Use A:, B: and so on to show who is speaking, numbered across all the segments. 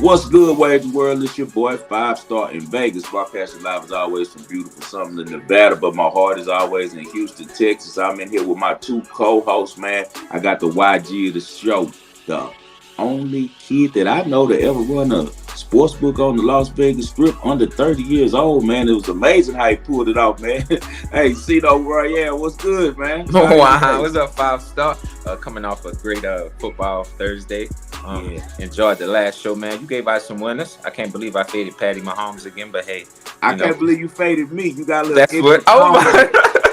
A: What's good, Wagering World? It's your boy, Five Star in Vegas. Broadcasting live as always from beautiful Summerlin, Nevada, but my heart is always in Houston, Texas. I'm in here with my two co-hosts, man. I got the YG of the show, the only kid that I know to ever run a sports book on the Las Vegas Strip, under 30 years old, man. It was amazing how he pulled it off, man. Hey, Cito Royale, what's good, man?
B: Wow, what's up, Five Star? Coming off a great football Thursday. Enjoyed the last show, man. You gave out some winners. I can't believe I faded Patty Mahomes again, but hey,
A: I can't believe you faded me. You got a little
B: that's what. Oh my!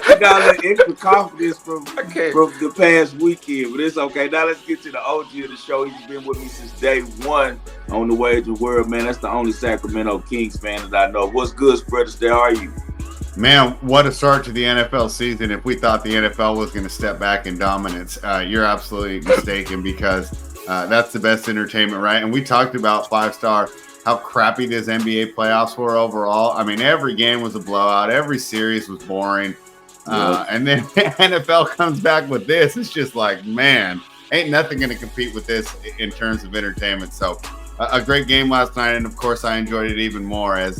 A: You got a little extra confidence from the past weekend, but it's okay. Now let's get to the OG of the show. He's been with me since day one on the Wagering World, man. That's the only Sacramento Kings fan that I know. What's good, Spreaders? There are you?
C: Man, what a start to the NFL season. If we thought the NFL was going to step back in dominance, you're absolutely mistaken, because that's the best entertainment, right? And we talked about Five Star, how crappy this NBA playoffs were overall. I mean, every game was a blowout. Every series was boring. And then NFL comes back with this. It's just like, man, ain't nothing going to compete with this in terms of entertainment. So a great game last night. And, of course, I enjoyed it even more as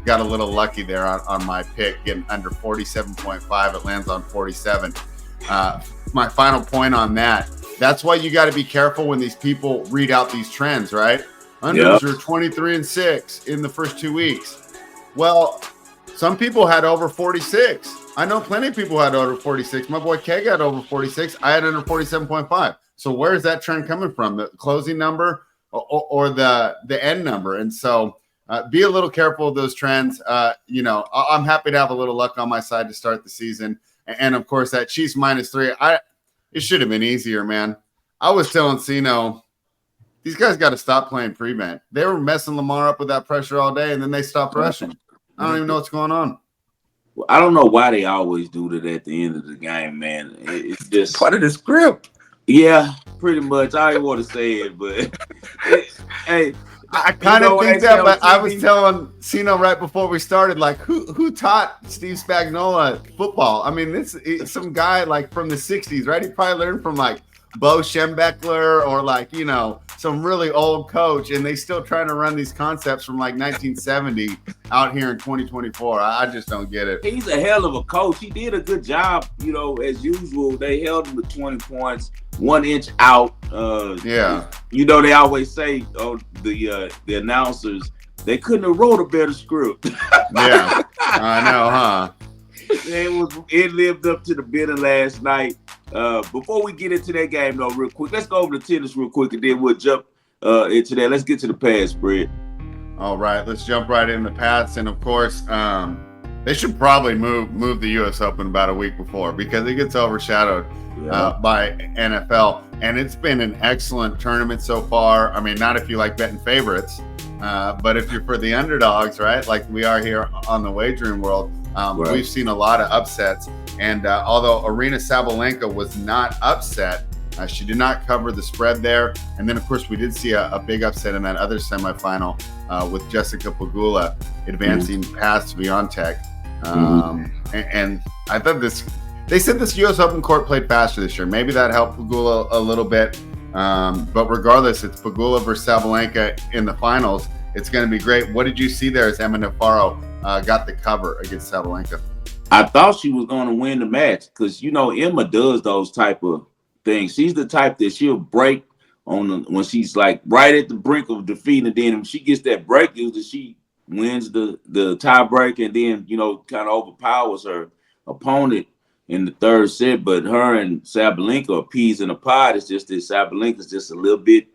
C: got a little lucky there on my pick, getting under 47.5. It lands on 47. My final point on that, that's why you got to be careful when these people read out these trends, right? Unders are 23-6 in the first 2 weeks. Well, some people had over 46. I know plenty of people had over 46. My boy Keg had over 46. I had under 47.5. So where is that trend coming from? The closing number or the end number? And so be a little careful of those trends. I'm happy to have a little luck on my side to start the season. And of course, that Chiefs -3, it should have been easier, man. I was telling Cino, these guys got to stop playing prevent. They were messing Lamar up with that pressure all day, and then they stopped rushing. I don't even know what's going on.
A: Well, I don't know why they always do that at the end of the game, man. It's just
B: part of the script.
A: Yeah, pretty much. I didn't want to say it, but hey.
C: I kind of think that, but I was telling Cino right before we started, like, who taught Steve Spagnuolo football? I mean, it's some guy like from the 60s, right? He probably learned from like Bo Schembechler or like, some really old coach, and they still trying to run these concepts from like 1970 out here in 2024. I just don't get it.
A: He's a hell of a coach. He did a good job, as usual. They held him to 20 points, 1 inch out. They always say, the announcers, they couldn't have wrote a better script.
C: Yeah, I know, huh?
A: It lived up to the bidding last night. Before we get into that game, though, real quick, let's go over to tennis real quick, and then we'll jump into that. Let's get to the pass spread.
C: All right, let's jump right in the pass. And of course, they should probably move the U.S. Open about a week before, because it gets overshadowed by NFL. And it's been an excellent tournament so far. I mean, not if you like betting favorites, but if you're for the underdogs, right, like we are here on the Wagering World. We've seen a lot of upsets, and although Aryna Sabalenka was not upset, she did not cover the spread there. And then, of course, we did see a big upset in that other semifinal with Jessica Pegula advancing past Swiatek. And I thought they said this U.S. Open court played faster this year. Maybe that helped Pegula a little bit. But regardless, it's Pegula versus Sabalenka in the finals. It's going to be great. What did you see there as Emma Navarro got the cover against Sabalenka?
A: I thought she was going to win the match because, Emma does those type of things. She's the type that she'll break when she's like right at the brink of defeat, and then when she gets that break, she wins the tie break, and then, kind of overpowers her opponent in the third set. But her and Sabalenka are peas in a pod. It's just that Sabalenka's just a little bit,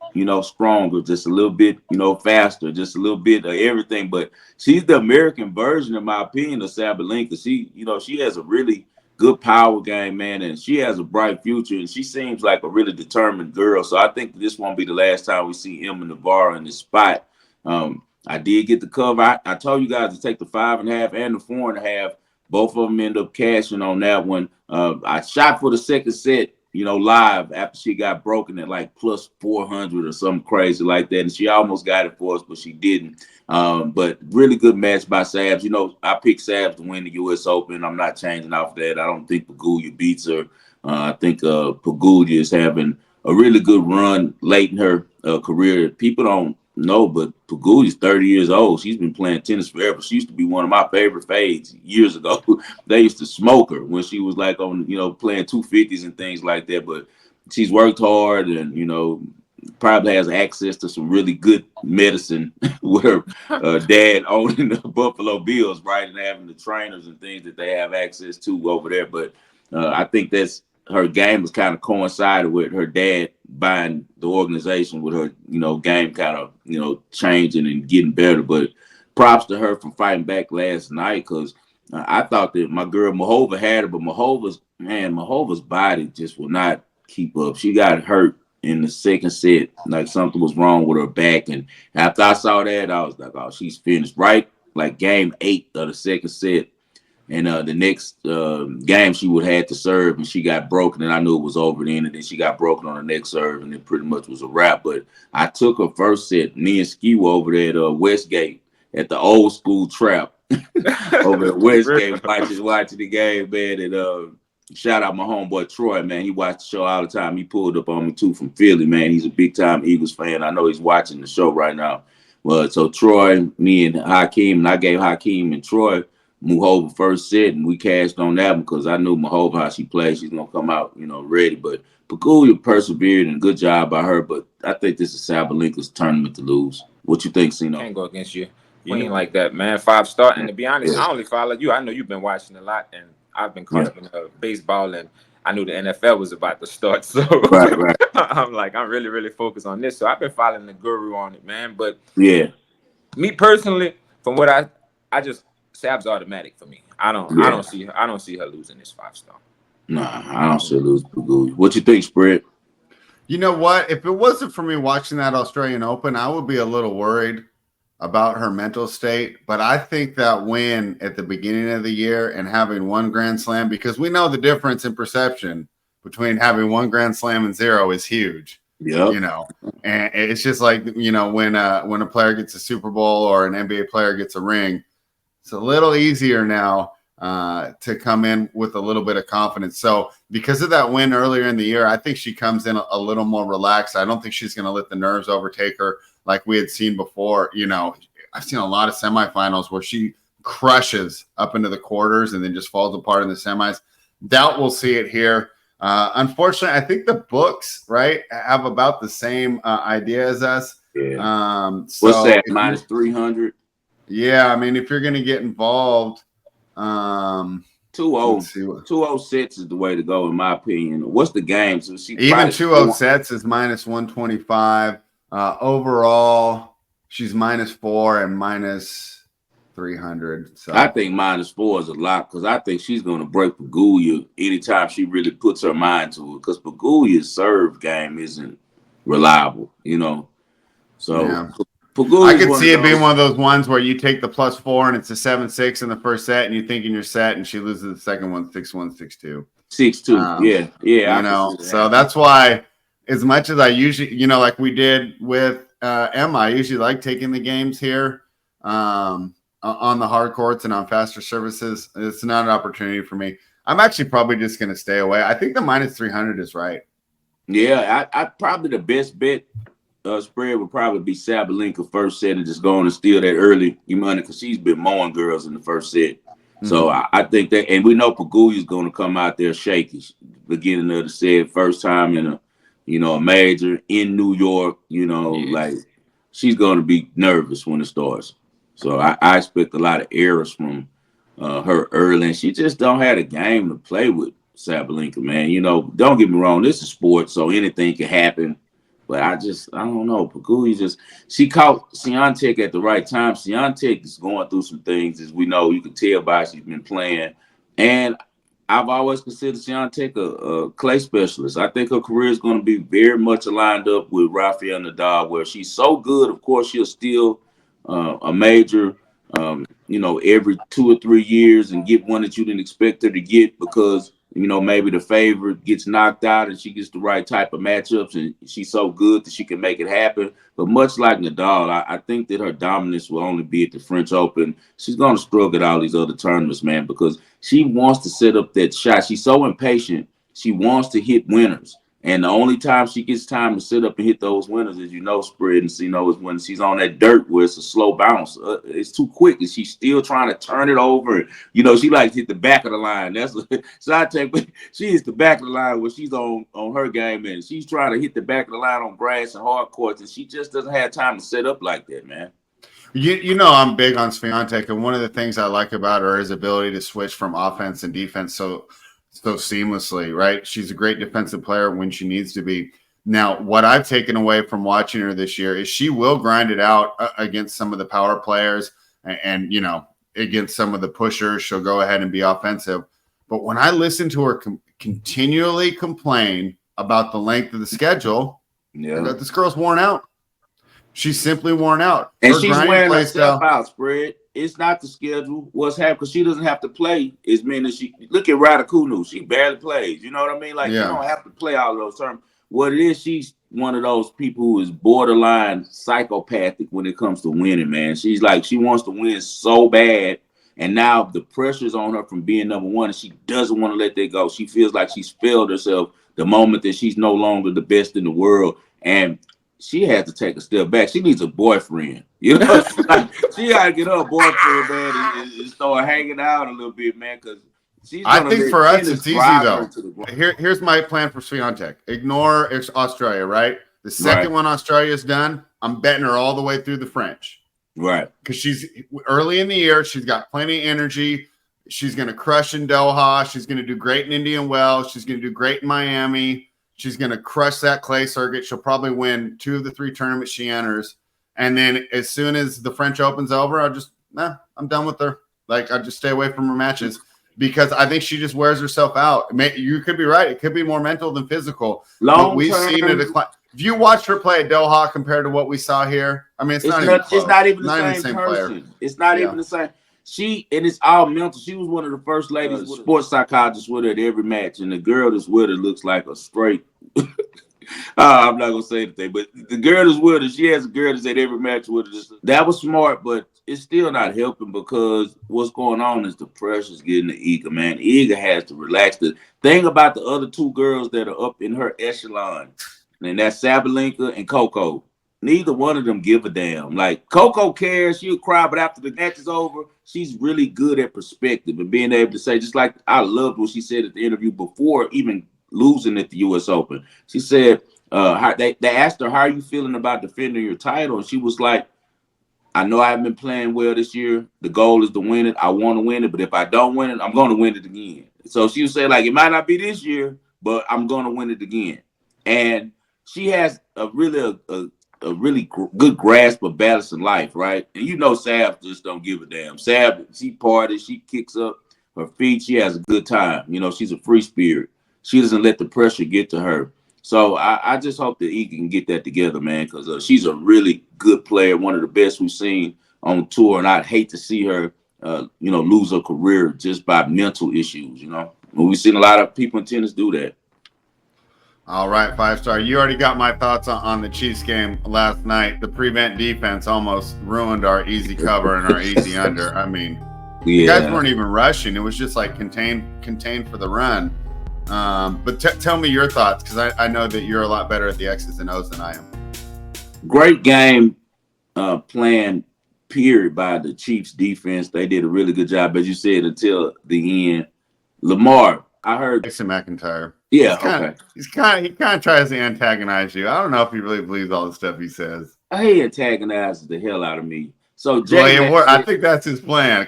A: stronger, just a little bit, faster, just a little bit of everything. But she's the American version, in my opinion, of Sabalenka. She has a really good power game, man, and she has a bright future, and she seems like a really determined girl. So I think this won't be the last time we see Emma Navarro in this spot. I did get the cover. I told you guys to take the 5.5 and the 4.5. Both of them end up cashing on that one. I shot for the second set, live after she got broken at like plus 400 or something crazy like that. And she almost got it for us, but she didn't. But really good match by Sabs. I picked Sabs to win the U.S. Open. I'm not changing off that. I don't think Pegula beats her. I think Pegula is having a really good run late in her career. People don't No, but Paguli's 30 years old. She's been playing tennis forever. She used to be one of my favorite fades years ago. They used to smoke her when she was like on, playing 250s and things like that. But she's worked hard and, probably has access to some really good medicine with her dad owning the Buffalo Bills, right? And having the trainers and things that they have access to over there. But I think that's her game has kind of coincided with her dad buying the organization with her, game kind of, changing and getting better. But props to her for fighting back last night because I thought that my girl Mahova had her, but Mahova's body just will not keep up. She got hurt in the second set, like something was wrong with her back. And after I saw that, I was like, oh, she's finished. Right? Like game 8 of the second set. And the next game she would have had to serve, and she got broken, and I knew it was over then. And then she got broken on the next serve, and it pretty much was a wrap. But I took her first set. Me and Ski were over there at Westgate at the old school trap over at Westgate watching the game, man. And shout out my homeboy Troy, man. He watched the show all the time. He pulled up on me too from Philly, man. He's a big time Eagles fan. I know he's watching the show right now. Well, so Troy, me and Hakeem, and I gave Hakeem and Troy Muhova first set, and we cashed on that one because I knew Muhova how she plays. She's gonna come out, ready. But Pagulia persevered and good job by her. But I think this is Sabalenka's tournament to lose. What you think, Sino?
B: Can't go against you. Queen like that, man. 5-star. And to be honest, I only follow you. I know you've been watching a lot, and I've been covering baseball, and I knew the NFL was about to start. So
A: right.
B: I'm like, I'm really, really focused on this. So I've been following the guru on it, man. But
A: yeah,
B: me personally, from what I just Sab's automatic for me. I don't see her losing this 5-star.
A: Nah, I don't see her lose Pagulia. What you think, Spread?
C: You know what? If it wasn't for me watching that Australian Open, I would be a little worried about her mental state. But I think that win at the beginning of the year and having one Grand Slam, because we know the difference in perception between having one Grand Slam and 0 is huge.
A: Yeah,
C: and it's just like, when a player gets a Super Bowl or an NBA player gets a ring, it's a little easier now to come in with a little bit of confidence. So because of that win earlier in the year, I think she comes in a little more relaxed. I don't think she's going to let the nerves overtake her like we had seen before. I've seen a lot of semifinals where she crushes up into the quarters and then just falls apart in the semis. Doubt we'll see it here. Unfortunately, I think the books, right, have about the same idea as us.
A: Yeah. What's that, minus 300?
C: Yeah, I mean, if you're going to get involved,
A: 2-0 sets is the way to go, in my opinion. What's the game? So
C: even 2-0 sets is minus 125. Overall, she's -4 and minus 300. So
A: I think -4 is a lot because I think she's going to break Pagulia anytime she really puts her mind to it. Because Pagulia's serve game isn't reliable, So.
C: Yeah.
A: Pagulia's
C: I could see it being one of those ones where you take the +4 and it's a 7-6 in the first set, and you think in your set, and she loses the second one 6-1, 6-2.
A: 6-2. Yeah.
C: So that's why, as much as I usually, like we did with Emma, I usually like taking the games here on the hard courts and on faster services. It's not an opportunity for me. I'm actually probably just going to stay away. I think the -300 is right.
A: Yeah, I probably the best bet. Spread would probably be Sabalenka first set and just going and steal that early money because she's been mowing girls in the first set. Mm-hmm. So I think that, and we know Pagulia's going to come out there shaky, beginning of the set, first time in a major in New York. Like she's going to be nervous when it starts. So I expect a lot of errors from her early, and she just don't have a game to play with. Sabalenka, man, don't get me wrong, this is sports, so anything can happen. But I don't know. Pagulia she caught Swiatek at the right time. Swiatek is going through some things, as we know. You can tell by she's been playing. And I've always considered Swiatek a clay specialist. I think her career is going to be very much aligned up with Rafael Nadal, where she's so good. Of course, she'll steal a major, every 2 or 3 years and get one that you didn't expect her to get because maybe the favorite gets knocked out and she gets the right type of matchups and she's so good that she can make it happen. But much like Nadal, I think that her dominance will only be at the French Open. She's going to struggle at all these other tournaments, man, because she wants to set up that shot. She's so impatient. She wants to hit winners. And the only time she gets time to sit up and hit those winners is, spread, and is when she's on that dirt where it's a slow bounce. It's too quick, and she's still trying to turn it over. She likes to hit the back of the line. That's so I take. She hits the back of the line when she's on her game, and she's trying to hit the back of the line on grass and hard courts, and she just doesn't have time to set up like that, man.
C: I'm big on Swiatek, and one of the things I like about her is ability to switch from offense and defense so seamlessly, right? She's a great defensive player when she needs to be. Now, what I've taken away from watching her this year is she will grind it out against some of the power players and against some of the pushers. She'll go ahead and be offensive. But when I listen to her continually complain about the length of the schedule, this girl's worn out. She's simply worn out.
A: And she's wearing herself out, spread. It's not the schedule. What's happening, because she doesn't have to play as many as she. Look at Ryder Kunu. She barely plays. You know what I mean? Like, you don't have to play all of those terms. What it is, she's one of those people who is borderline psychopathic when it comes to winning, man. She's like, she wants to win so bad. And now the pressure's on her from being number one, and she doesn't want to let that go. She feels like she's failed herself the moment that she's no longer the best in the world. And she has to take a step back. She needs a boyfriend. Like, she got to get her a boyfriend, man, and start hanging out a little bit, man, because
C: I think for us, it's easy, though. Here's my plan for Swiatek. Ignore Australia, right? The second one Australia's done, I'm betting her all the way through the French.
A: Right.
C: Because she's early in the year. She's got plenty of energy. She's going to crush in Doha. She's going to do great in Indian Wells. She's going to do great in Miami. She's going to crush that clay circuit. She'll probably win 2 of the 3 tournaments she enters. And then as soon as the French Open's over, I'm done with her. Like, I just stay away from her matches because I think she just wears herself out. You could be right. It could be more mental than physical. But we've seen a decline. If you watched her play at Doha compared to what we saw here, I mean, it's not even the same person.
A: Player. It's not even the same. And it's all mental. She was one of the first ladies, sports psychologists with her at every match. And the girl that's with her looks like a straight. I'm not going to say anything, but the girl that's with her, she has a girl that's at every match with her. That was smart, but it's still not helping because what's going on is the pressure's getting to Iga, man. Iga has to relax. The thing about the other 2 girls that are up in her echelon, and that's Sabalenka and Coco. Neither one of them give a damn. Like, Coco cares, she'll cry, but after the match is over, she's really good at perspective and being able to say, just like I loved what she said at the interview before even losing at the U.S. Open. She said, they asked her, how are you feeling about defending your title? And she was like, I know I haven't been playing well this year. The goal is to win it. I want to win it, but if I don't win it, I'm going to win it again. So she was saying, like, it might not be this year, but I'm going to win it again. And she has a really good grasp of balance in life, right? And Sab just don't give a damn. Sab, she parties, she kicks up her feet, she has a good time. She's a free spirit. She doesn't let the pressure get to her. So I just hope that Iga can get that together, man, because she's a really good player, one of the best we've seen on tour, and I'd hate to see her, lose her career just by mental issues. We've seen a lot of people in tennis do that.
C: All right, 5-star. You already got my thoughts on the Chiefs game last night. The prevent defense almost ruined our easy cover and our easy under. I mean, the guys weren't even rushing. It was just like contained for the run. But tell me your thoughts, because I know that you're a lot better at the X's and O's than I am.
A: Great game plan, period, by the Chiefs defense. They did a really good job, as you said, until the end. Lamar, I heard
C: Jason McIntyre.
A: Yeah,
C: he kind of tries to antagonize you. I don't know if he really believes all the stuff he says.
A: He antagonizes the hell out of me. So
C: I think that's his plan.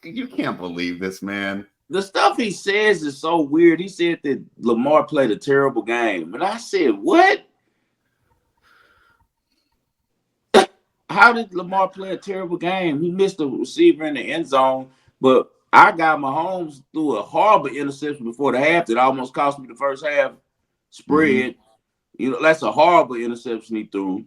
C: You can't believe this, man.
A: The stuff he says is so weird. He said that Lamar played a terrible game. And I said, what? How did Lamar play a terrible game? He missed a receiver in the end zone, but I got Mahomes through a horrible interception before the half that almost cost me the first half spread. Mm-hmm. That's a horrible interception he threw.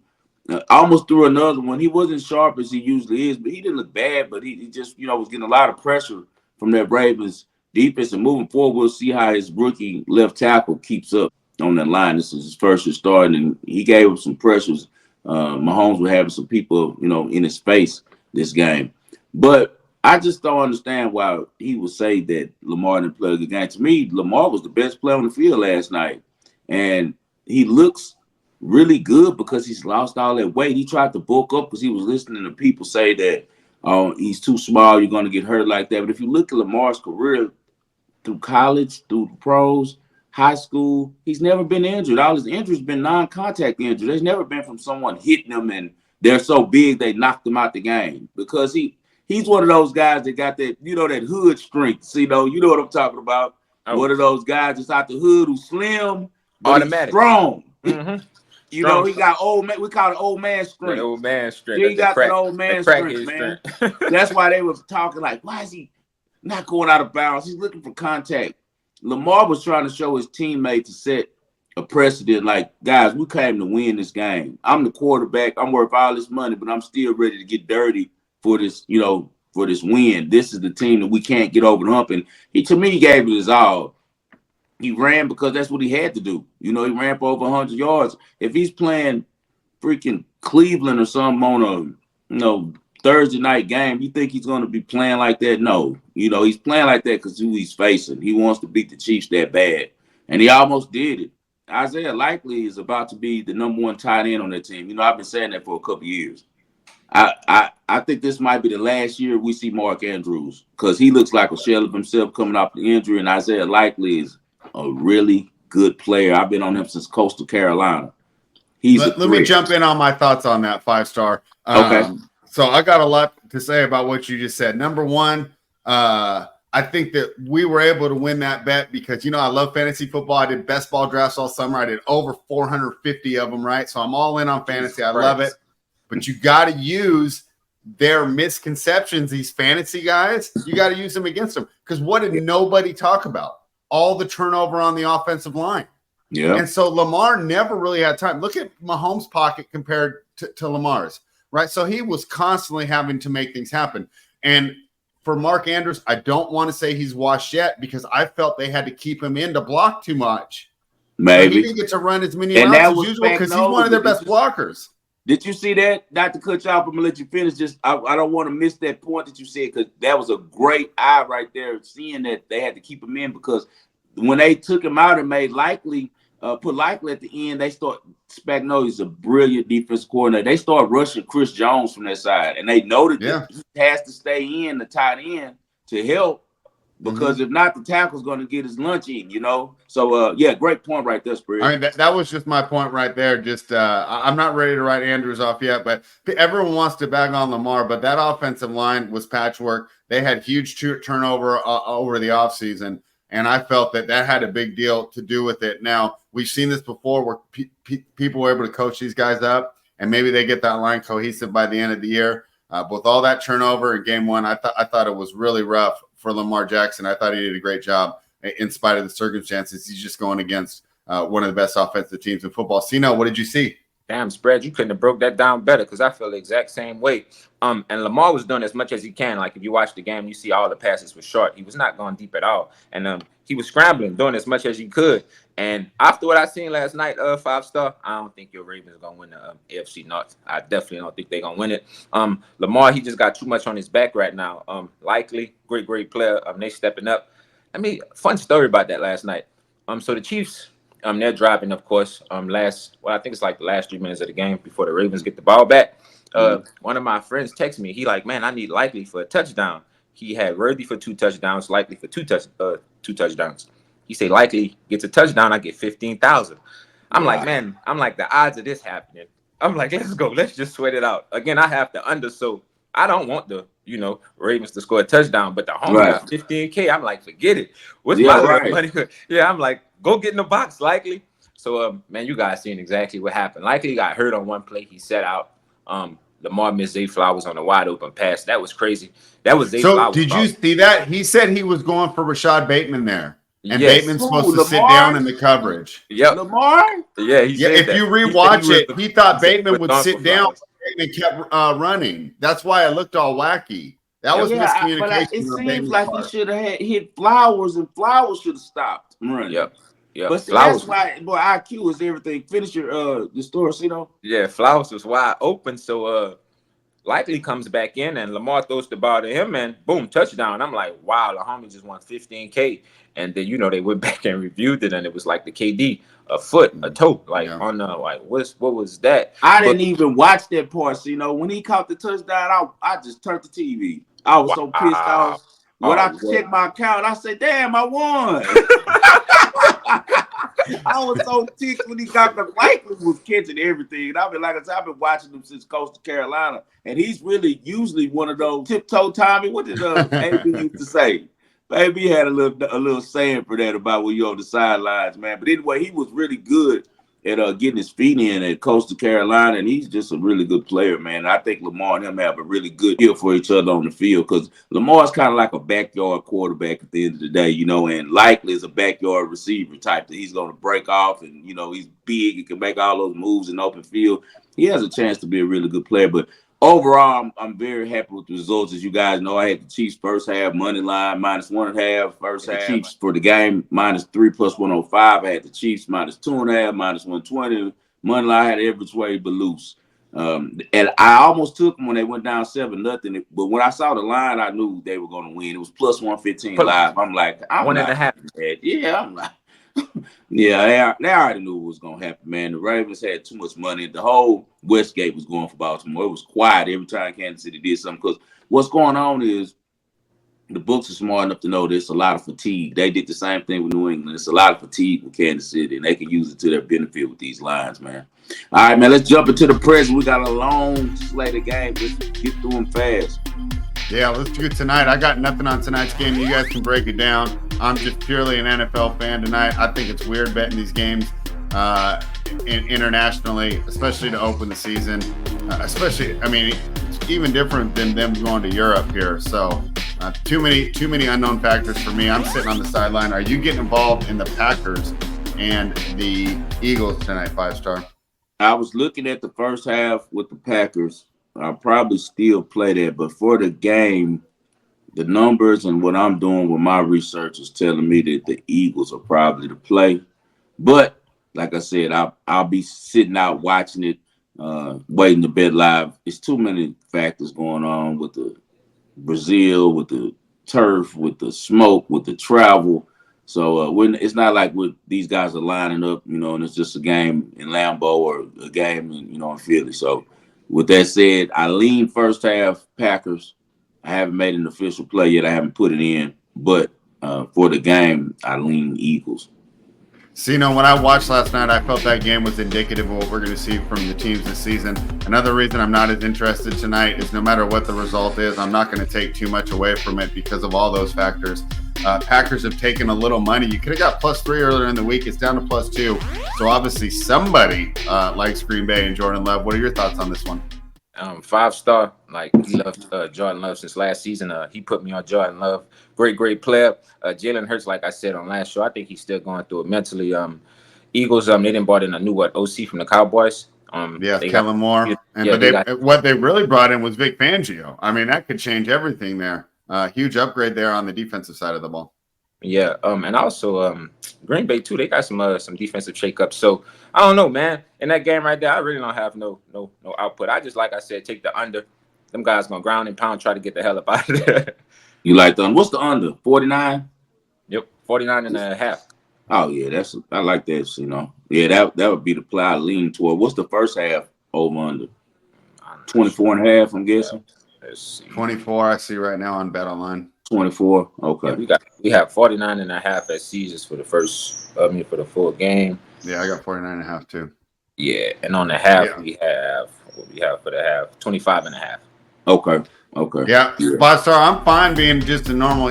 A: Almost threw another one. He wasn't sharp as he usually is, but he didn't look bad. But he just, was getting a lot of pressure from that Ravens defense. And moving forward, we'll see how his rookie left tackle keeps up on that line. This is his first year starting, and he gave him some pressures. Mahomes was having some people, in his face this game. But I just don't understand why he would say that Lamar didn't play a good game. To me, Lamar was the best player on the field last night. and he looks really good because he's lost all that weight. He tried to bulk up because he was listening to people say that he's too small, you're going to get hurt like that. But if you look at Lamar's career through college, through the pros, high school, he's never been injured. All his injuries been non-contact injuries. There's never been from someone hitting him and they're so big they knocked him out the game because he's one of those guys that got that, that hood strength. So, you know what I'm talking about.
B: Oh,
A: One of those guys that's out the hood who's slim, but he's
B: automatic.
A: strong.
B: Mm-hmm.
A: He got old man. We call it old man strength.
B: That old man strength.
A: He got that old man strength, man. That's why they was talking like, why is he not going out of bounds? He's looking for contact. Lamar was trying to show his teammates to set a precedent. Like, guys, we came to win this game. I'm the quarterback. I'm worth all this money, but I'm still ready to get dirty for this, for this win. This is the team that we can't get over the hump. And to me, he gave it his all. He ran because that's what he had to do. He ran for over 100 yards. If he's playing freaking Cleveland or something on a, Thursday night game, you think he's going to be playing like that? No. He's playing like that because who he's facing. He wants to beat the Chiefs that bad. And he almost did it. Isaiah Likely is about to be the number one tight end on that team. I've been saying that for a couple years. I think this might be the last year we see Mark Andrews because he looks like a shell of himself coming off the injury, and Isaiah Likely is a really good player. I've been on him since Coastal Carolina.
C: Let me jump in on my thoughts on that 5-star.
A: Okay.
C: So I got a lot to say about what you just said. Number one, I think that we were able to win that bet because, I love fantasy football. I did best ball drafts all summer. I did over 450 of them, right? So I'm all in on fantasy. I love it. But you got to use their misconceptions, these fantasy guys. You got to use them against them. Because what did nobody talk about? All the turnover on the offensive line.
A: Yeah.
C: And so Lamar never really had time. Look at Mahomes' pocket compared to Lamar's, right? So he was constantly having to make things happen. And for Mark Andrews, I don't want to say he's washed yet because I felt they had to keep him in to block too much.
A: Maybe.
C: So he didn't get to run as many routes as usual because he's one of their best blockers.
A: Did you see that? Not to cut you off, I'm going to let you finish. I don't want to miss that point that you said because that was a great eye right there, seeing that they had to keep him in because when they took him out and made put Likely at the end, they start Spagnuolo's a brilliant defense coordinator. They start rushing Chris Jones from that side, and they know that he has to stay in the tight end to help because if not, the tackle's going to get his lunch in. So great point right there, Spread.
C: I mean, that was just my point right there. Just I'm not ready to write Andrews off yet, but everyone wants to bag on Lamar, but that offensive line was patchwork. They had huge turnover over the offseason. And I felt that had a big deal to do with it. Now, we've seen this before where people were able to coach these guys up, and maybe they get that line cohesive by the end of the year. With all that turnover in game one, I thought it was really rough for Lamar Jackson. I thought he did a great job in spite of the circumstances. He's just going against one of the best offensive teams in football. Sino, what did you see?
B: Damn, Spread, you couldn't have broke that down better because I feel the exact same way. And Lamar was doing as much as he can. Like, if you watch the game, you see all the passes were short. He was not going deep at all. And he was scrambling, doing as much as he could. And after what I seen last night, 5-star, I don't think your Ravens are going to win the AFC North. I definitely don't think they're going to win it. Lamar, he just got too much on his back right now. Likely, great player. They stepping up. I mean, fun story about that last night. So the Chiefs... they're driving, of course. I think it's like the last 3 minutes of the game before the Ravens get the ball back. One of my friends texted me. He like, man, I need Likely for a touchdown. He had Worthy for 2 touchdowns, Likely for 2 touchdowns. He said Likely gets a touchdown, I get 15,000. I'm like, man, the odds of this happening. I'm like, let's go, let's just sweat it out. Again, I have to under, so I don't want the Ravens to score a touchdown, but the home got 15K. I'm like, forget it. What's my money? Yeah, I'm like, go get in the box, Likely. So, man, you guys seen exactly what happened. Likely got hurt on one play. He set out. Lamar missed Zay Flowers on a wide open pass. That was crazy. That was Zay Flowers.
C: So, did you see that? He said he was going for Rashad Bateman there. And Bateman's supposed to sit down in the coverage.
B: Yep.
A: Lamar?
B: Yeah, he said
C: if you rewatch it, he thought Bateman would sit down and kept running. That's why it looked all wacky. That was miscommunication.
A: It seems like he should have hit Flowers, and Flowers should have stopped running.
B: Yep.
A: But see, that's why, boy, IQ is everything. Finish your story,
B: Yeah, Flowers was wide open, so Likely comes back in, and Lamar throws the ball to him, and boom, touchdown. I'm like, wow, the homie just won 15K. And then, they went back and reviewed it, and it was like the KD. a foot, a toe, like
C: Yeah.
B: on the like what was that?
A: I
B: But
A: didn't even watch that part. So, when he caught the touchdown, I just turned the TV. I was so pissed
B: wow,
A: off. When I
B: oh
A: checked
B: well,
A: my account, I said, "Damn, I won." I was so ticked when he got the Likely was catching everything. And I've been like I said, I've been watching him since Coastal Carolina, and he's really usually one of those tiptoe Tommy. What did AB used to say? Baby had a little saying for that about when you're on the sidelines, man. But anyway, he was really good at getting his feet in at Coastal Carolina, and he's just a really good player, man. I think Lamar and him have a really good feel for each other on the field because Lamar's kind of like a backyard quarterback at the end of the day, and Likely is a backyard receiver type that he's going to break off, and he's big, he can make all those moves in open field. He has a chance to be a really good player, but overall, I'm very happy with the results. As you guys know, I had the Chiefs first half money line -1.5 first half. The Chiefs for the game -3 plus 105. I had the Chiefs -2.5 -120 money line. I had every way but loose. And I almost took them when they went down 7-0. But when I saw the line, I knew they were going to win. It was +115
B: put
A: live. I'm like, I'm
B: one and a
A: not
B: half.
A: mad. Yeah, I'm not. Yeah, they already knew what was gonna happen, man. The Ravens had too much money. The whole Westgate was going for Baltimore. It was quiet every time Kansas City did something. Because what's going on is the books are smart enough to know there's a lot of fatigue. They did the same thing with New England. There's a lot of fatigue with Kansas City, and they can use it to their benefit with these lines, man. All right, man. Let's jump into the present. We got a long slate of games. Let's get through them fast.
C: Yeah, let's do it tonight. I got nothing on tonight's game. You guys can break it down. I'm just purely an NFL fan tonight. I think it's weird betting these games internationally, especially to open the season. It's even different than them going to Europe here. So too many unknown factors for me. I'm sitting on the sideline. Are you getting involved in the Packers and the Eagles tonight, 5-star?
A: I was looking at the first half with the Packers. I'll probably still play that, but for the game, the numbers and what I'm doing with my research is telling me that the Eagles are probably the play. But like I said, I'll be sitting out watching it, waiting to bet live. It's too many factors going on with the Brazil, with the turf, with the smoke, with the travel. So when it's not like these guys are lining up, and it's just a game in Lambeau or a game in Philly. So with that said, I lean first half Packers. I haven't made an official play yet. I haven't put it in, but for the game, I lean Eagles.
C: So, when I watched last night, I felt that game was indicative of what we're going to see from the teams this season. Another reason I'm not as interested tonight is no matter what the result is, I'm not going to take too much away from it because of all those factors. Packers have taken a little money. You could have got +3 earlier in the week. It's down to +2. So obviously somebody likes Green Bay and Jordan Love. What are your thoughts on this one?
B: 5-star. Like, he loved Jordan Love since last season. He put me on Jordan Love. Great player. Jalen Hurts, like I said on last show, I think he's still going through it mentally. Eagles, they didn't bought in a new OC from the Cowboys.
C: Kellen Moore. What they really brought in was Vic Fangio. I mean, that could change everything there. Huge upgrade there on the defensive side of the ball.
B: Yeah, and also Green Bay too. They got some defensive shakeups. So I don't know, man. In that game right there, I really don't have no output. I just, like I said, take the under. Them guys gonna ground and pound, try to get the hell up out of there.
A: You like the under? What's the under? 49?
B: Yep, 49.5.
A: Oh yeah, I like that. Yeah, that would be the play I lean toward. What's the first half over under? 24.5. I'm guessing.
B: Let's see.
C: 24. I see right now on Bet Online.
A: 24. Okay.
B: Yeah, we have 49.5 as seasons for the for the full game.
C: Yeah, I got 49.5 too.
B: Yeah, and on the half we have what we have for the half 25.5.
A: Okay.
C: Yeah. 5-star, I'm fine being just a normal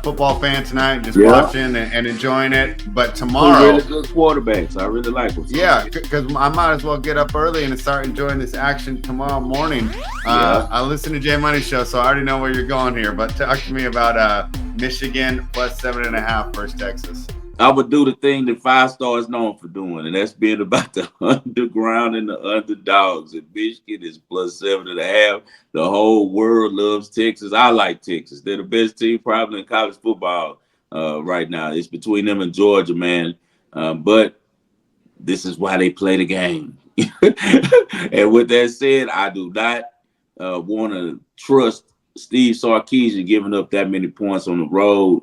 C: football fan tonight, just watching and enjoying it. But tomorrow,
A: really good quarterbacks. I really like them.
C: Yeah, because I might as well get up early and start enjoying this action tomorrow morning. I listen to Jay Money Show, so I already know where you're going here. But talk to me about Michigan +7.5 versus Texas.
A: I would do the thing that 5-star is known for doing, and that's being about the underground and the underdogs. And Michigan is +7.5. The whole world loves Texas. I like Texas. They're the best team probably in college football right now. It's between them and Georgia, man. But this is why they play the game. And with that said, I do not want to trust Steve Sarkisian giving up that many points on the road.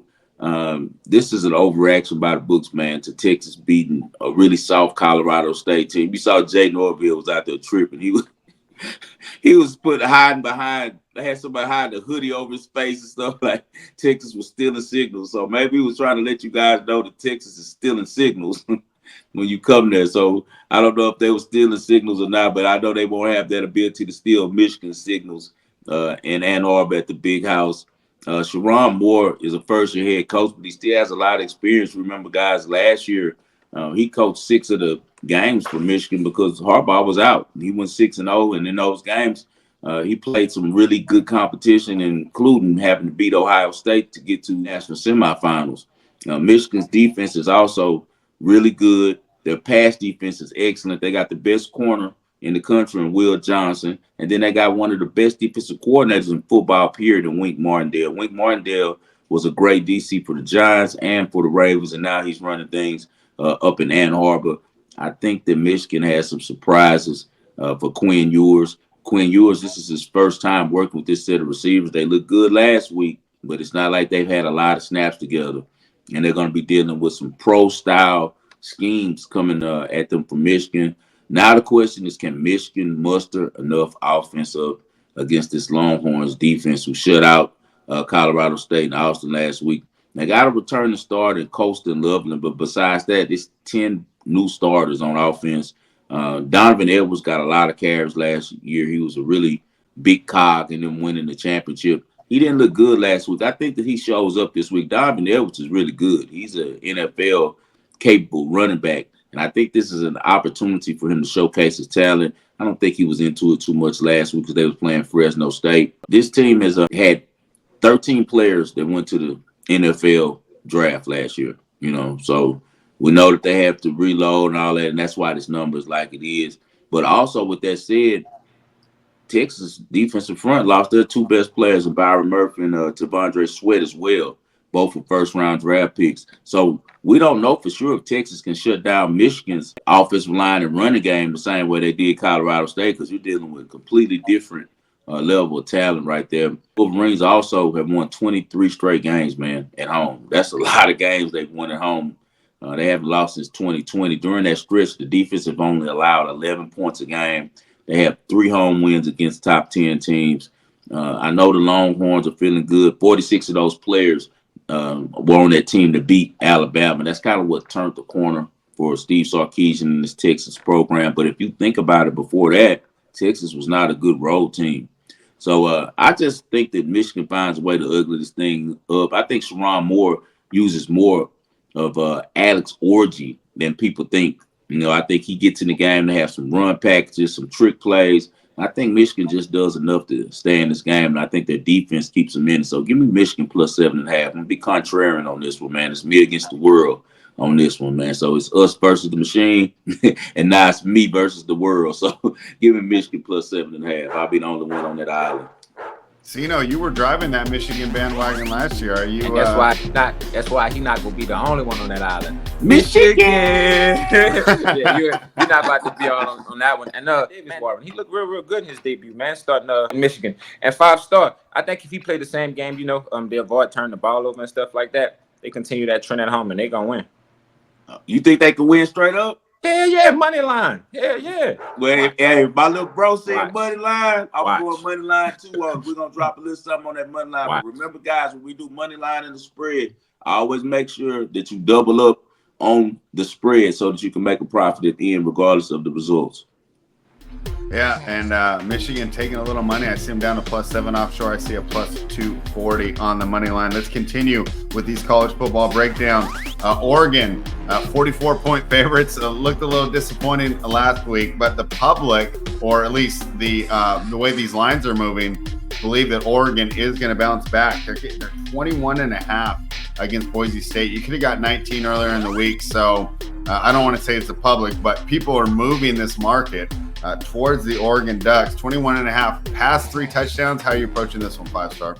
A: This is an overreaction by the books, man, to Texas beating a really soft Colorado State team. You saw Jay Norville was out there tripping. He was put hiding behind. Had somebody hiding a hoodie over his face and stuff like Texas was stealing signals. So maybe he was trying to let you guys know that Texas is stealing signals when you come there. So I don't know if they were stealing signals or not, but I know they won't have that ability to steal Michigan signals in Ann Arbor at the Big House. Sharon Moore is a first-year head coach, but he still has a lot of experience. Remember, guys, last year he coached 6 of the games for Michigan because Harbaugh was out. He went 6-0, and in those games, he played some really good competition, including having to beat Ohio State to get to national semifinals. Michigan's defense is also really good. Their pass defense is excellent. They got the best corner in the country in Will Johnson. And then they got one of the best defensive coordinators in football, period, in Wink Martindale. Wink Martindale was a great DC for the Giants and for the Ravens, and now he's running things up in Ann Arbor. I think that Michigan has some surprises for Quinn Ewers. Quinn Ewers, this is his first time working with this set of receivers. They looked good last week, but it's not like they've had a lot of snaps together. And they're going to be dealing with some pro-style schemes coming at them from Michigan. Now the question is, can Michigan muster enough offense up against this Longhorns defense who shut out Colorado State and Austin last week? They got to return the start in Coastal and Loveland, but besides that, it's 10 new starters on offense. Donovan Edwards got a lot of carries last year. He was a really big cog in them winning the championship. He didn't look good last week. I think that he shows up this week. Donovan Edwards is really good. He's an NFL capable running back. And I think this is an opportunity for him to showcase his talent. I don't think he was into it too much last week because they was playing Fresno State. This team has had 13 players that went to the NFL draft last year, so we know that they have to reload and all that, and that's why this number is like it is. But also with that said, Texas defensive front lost their 2 best players, Byron Murphy and Tavondre Sweat as well, both for first-round draft picks. So we don't know for sure if Texas can shut down Michigan's offensive line and running game the same way they did Colorado State, because you're dealing with a completely different level of talent right there. Wolverines also have won 23 straight games, man, at home. That's a lot of games they've won at home. They haven't lost since 2020. During that stretch, the defense have only allowed 11 points a game. They have 3 home wins against top 10 teams. I know the Longhorns are feeling good. 46 of those players were on that team to beat Alabama. That's kind of what turned the corner for Steve Sarkisian and this Texas program. But if you think about it, before that, Texas was not a good road team. So I just think that Michigan finds a way to ugly this thing up. I think Sharon Moore uses more of Alex Orgy than people think. I think he gets in the game to have some run packages, some trick plays. I think Michigan just does enough to stay in this game, and I think their defense keeps them in. So give me Michigan plus 7.5. I'm gonna be contrarian on this one, man. It's me against the world on this one, man. So it's us versus the machine, and now it's me versus the world. So give me Michigan plus 7.5. I'll be the only one on that island.
C: So you were driving that Michigan bandwagon last year. Are you?
B: And that's why he not gonna be the only one on that island.
A: Michigan.
B: Yeah, you're not about to be on that one. And Davis Warren, he looked real good in his debut, man. Starting in Michigan and 5-star. I think if he played the same game, they avoid turning the ball over and stuff like that. They continue that trend at home and they gonna win.
A: You think they can win straight up?
B: Hell yeah, money line. Hell yeah.
A: Well, if my little bro said
B: Watch.
A: money line, I'm
B: Watch.
A: going money line too. We're going to drop a little something on that money line.
B: Watch.
A: But remember, guys, when we do money line in the spread, I always make sure that you double up on the spread so that you can make a profit at the end, regardless of the results.
C: Yeah, and Michigan taking a little money. I see them down to plus 7 offshore. I see a plus 240 on the money line. Let's continue with these college football breakdowns. Oregon, 44-point favorites. Looked a little disappointing last week, but the public, or at least the way these lines are moving, believe that Oregon is going to bounce back. They're 21.5 against Boise State. You could have got 19 earlier in the week, so I don't want to say it's the public, but people are moving this market towards the Oregon Ducks. 21.5, past 3 touchdowns. How are you approaching this one, 5-star?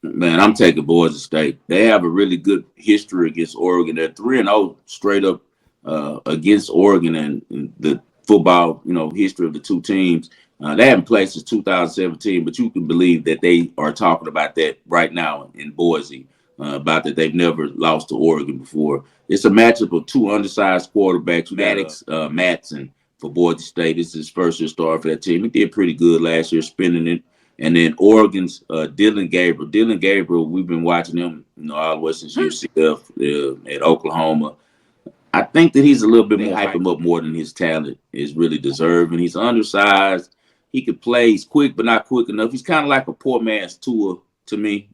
A: Man, I'm taking Boise State. They have a really good history against Oregon. They're 3-0 straight up against Oregon, and the football, history of the two teams. They haven't played since 2017, but you can believe that they are talking about that right now in Boise. about that they've never lost to Oregon before. It's a matchup of two undersized quarterbacks. Maddox Matson for Boise State. This is his first year start for that team. He did pretty good last year, spinning it. And then Oregon's Dylan Gabriel. Dylan Gabriel, we've been watching him, all the way since UCF at Oklahoma. I think that he's a little bit more hype him up more than his talent is really deserving. He's undersized. He could play. He's quick, but not quick enough. He's kind of like a poor man's Tua to me,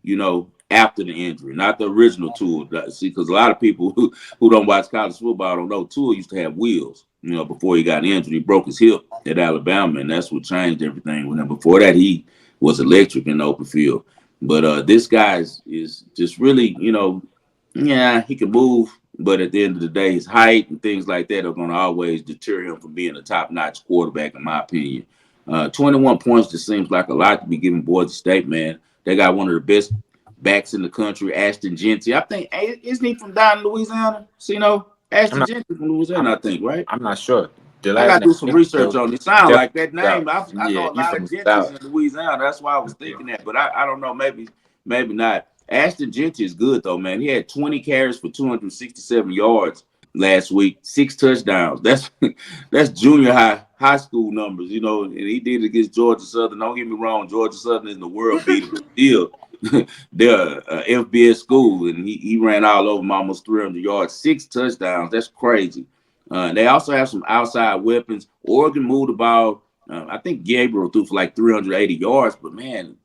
A: after the injury, not the original Tua. See, because a lot of people who don't watch college football don't know Tua used to have wheels, before he got injured. He broke his hip at Alabama, and that's what changed everything with him. Before that, he was electric in the open field. But this guy is just really, yeah, he can move. But at the end of the day, his height and things like that are going to always deter him from being a top-notch quarterback, in my opinion. 21 points just seems like a lot to be given Boise State, man. They got one of the best backs in the country, Ashton Genty. I think, isn't he from down in Louisiana? Ashton Genty from Louisiana, I think, right?
B: I'm not sure.
A: I got to do some research on it. Sound like that name. I know a lot of Genties in Louisiana. That's why I was thinking that. But I don't know. Maybe not. Ashton Genty is good, though, man. He had 20 carries for 267 yards last week, 6 touchdowns. That's junior high school numbers, and he did it against Georgia Southern. Don't get me wrong, Georgia Southern is the world beater, but still, they're a FBS school, and he ran all over them, almost 300 yards, 6 touchdowns. That's crazy. They also have some outside weapons. Oregon moved the ball. I think Gabriel threw for like 380 yards, but man,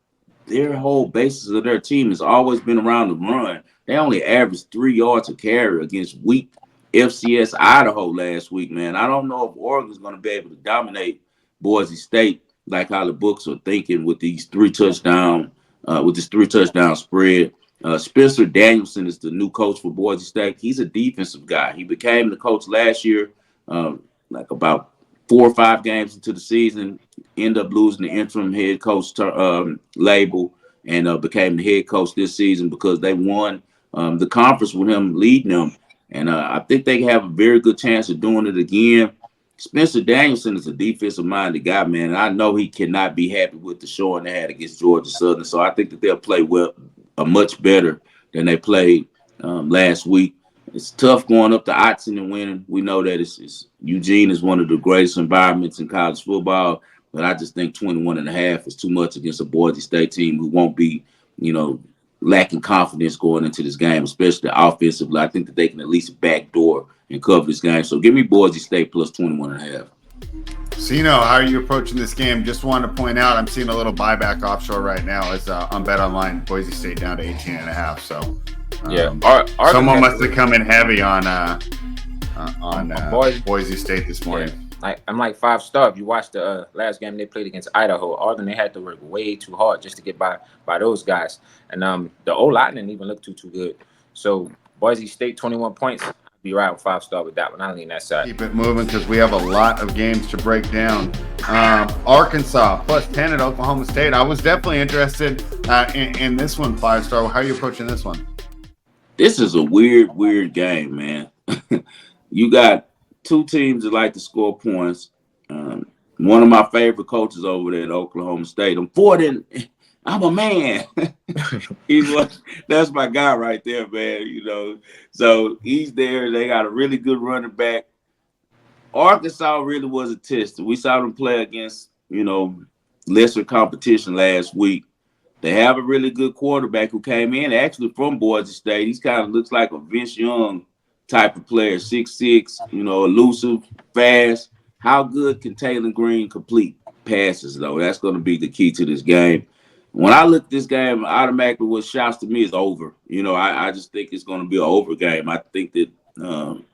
A: their whole basis of their team has always been around the run. They only averaged 3 yards a carry against weak FCS Idaho last week, man. I don't know if Oregon's going to be able to dominate Boise State like how the books are thinking with these 3 touchdown, with this 3 touchdown spread. Spencer Danielson is the new coach for Boise State. He's a defensive guy. He became the coach last year, like about 4 or 5 games into the season, ended up losing the interim head coach label and became the head coach this season because they won the conference with him leading them. And I think they have a very good chance of doing it again. Spencer Danielson is a defensive-minded guy, man. And I know he cannot be happy with the showing they had against Georgia Southern. So I think that they'll play much better than they played last week. It's tough going up to Autzen and winning. We know that Eugene is one of the greatest environments in college football, but I just think 21.5 is too much against a Boise State team who won't be, lacking confidence going into this game, especially offensively. I think that they can at least backdoor and cover this game. So give me Boise State plus 21.5.
C: So, how are you approaching this game? Just wanted to point out, I'm seeing a little buyback offshore right now as on Bet Online, Boise State down to 18.5. So, someone must have come in heavy on Boise State this morning.
B: Yeah. I'm like 5-star. If you watched the last game they played against Idaho, Oregon, they had to work way too hard just to get by those guys. And the O-line didn't even look too good. So Boise State 21 points. I'd be right with 5-star with that one. I lean that side.
C: Keep it moving because we have a lot of games to break down. Arkansas plus 10 at Oklahoma State. I was definitely interested in this one, 5-star. How are you approaching this one?
A: This is a weird game, man. You got 2 teams that like to score points. One of my favorite coaches over there at Oklahoma State. I'm a man. That's my guy right there, man. So he's there. They got a really good running back. Arkansas really was a test. We saw them play against, lesser competition last week. They have a really good quarterback who came in actually from Boise State. He's kind of looks like a Vince Young type of player, 6'6", elusive, fast. How good can Taylor Green complete passes, though? That's going to be the key to this game. When I look at this game, automatically what shouts to me is over. I just think it's going to be an over game. I think that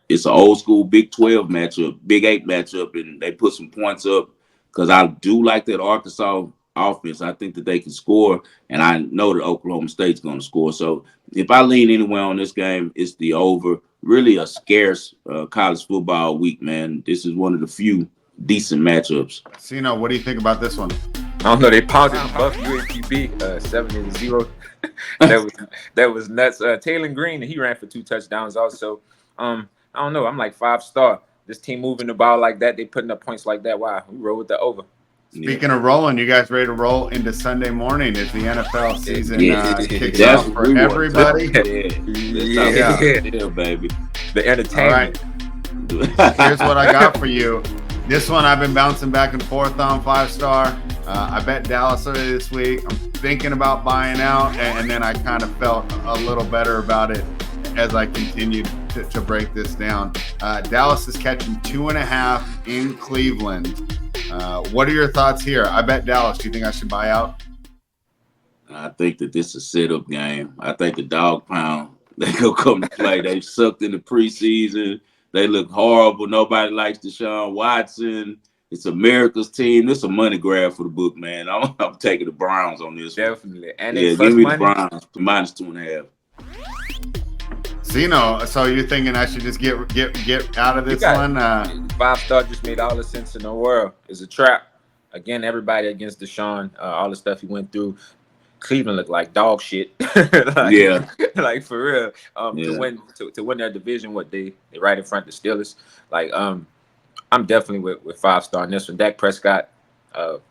A: it's an old school Big 12 matchup, Big 8 matchup, and they put some points up because I do like that Arkansas offense. I think that they can score, and I know that Oklahoma State's going to score. So if I lean anywhere on this game, it's the over. Really a scarce college football week, man. This is one of the few decent matchups.
C: So, what do you think about this one?
B: I don't know. They pounded the Buff UAPB 70-0. that was nuts. Taylor Green, he ran for 2 touchdowns also. I don't know. I'm like 5-star. This team moving the ball like that, they putting up points like that. Wow, we roll with the over.
C: Speaking of rolling, you guys ready to roll into Sunday morning as the NFL season kicks
A: That's
C: off
A: what
C: for
A: we want to talk.
C: everybody?
A: Yeah, let's talk about it, baby.
B: The
C: All
B: entertainment.
C: right. Here's what I got for you. This one I've been bouncing back and forth on 5-star. I bet Dallas earlier this week. I'm thinking about buying out, and then I kind of felt a little better about it as I continued to break this down. Dallas is catching 2.5 in Cleveland. What are your thoughts here? I bet Dallas. Do you think I should buy out?
A: I think that this is a sit-up game. I think the dog pound, they go come to play. They sucked in the preseason. They look horrible. Nobody likes Deshaun Watson. It's America's team. This is a money grab for the book, man. I'm taking the Browns on this one.
B: Definitely. And
A: Yeah,
B: plus
A: give me
B: money.
A: the Browns minus 2.5.
C: So you're thinking I should just get out of this one?
B: 5-star just made all the sense in the world. It's a trap. Again, everybody against Deshaun, all the stuff he went through. Cleveland looked like dog shit. Like for real. To win their division, what they right in front of the Steelers. Like I'm definitely with 5-star on this one. Dak Prescott.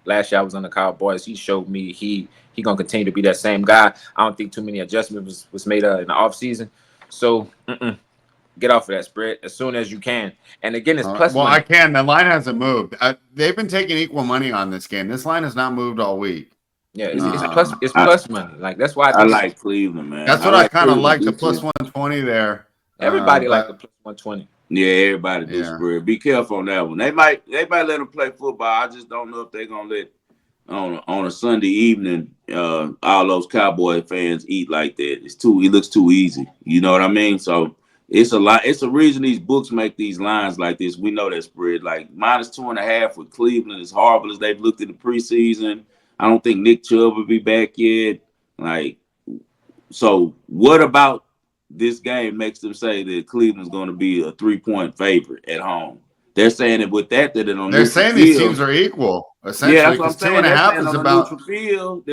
B: Last year I was on the Cowboys. He showed me he gonna continue to be that same guy. I don't think too many adjustments was made in the offseason. So get off of that spread as soon as you can. And again, it's plus money.
C: I can. The line hasn't moved. They've been taking equal money on this game. This line has not moved all week.
B: Yeah, it's plus money. Like that's why
A: I like Cleveland, man.
C: That's what I kind of like, the plus 120 there.
B: Everybody like the plus 120.
A: Yeah, everybody do spread. Be careful on that one. They might let them play football. I just don't know if they're gonna let on a Sunday evening all those Cowboy fans eat like that. It looks too easy. You know what I mean? So it's a lot. It's a reason these books make these lines like this. We know that spread like minus 2.5 with Cleveland, as horrible as they've looked in the preseason. I don't think Nick Chubb will be back yet. Like, so what about this game makes them say that Cleveland's going to be a 3-point favorite at home? They're saying that with that they're
C: saying these teams are equal. Essentially,
A: yeah, that's what I'm saying.
C: 2.5 is about.
A: Field,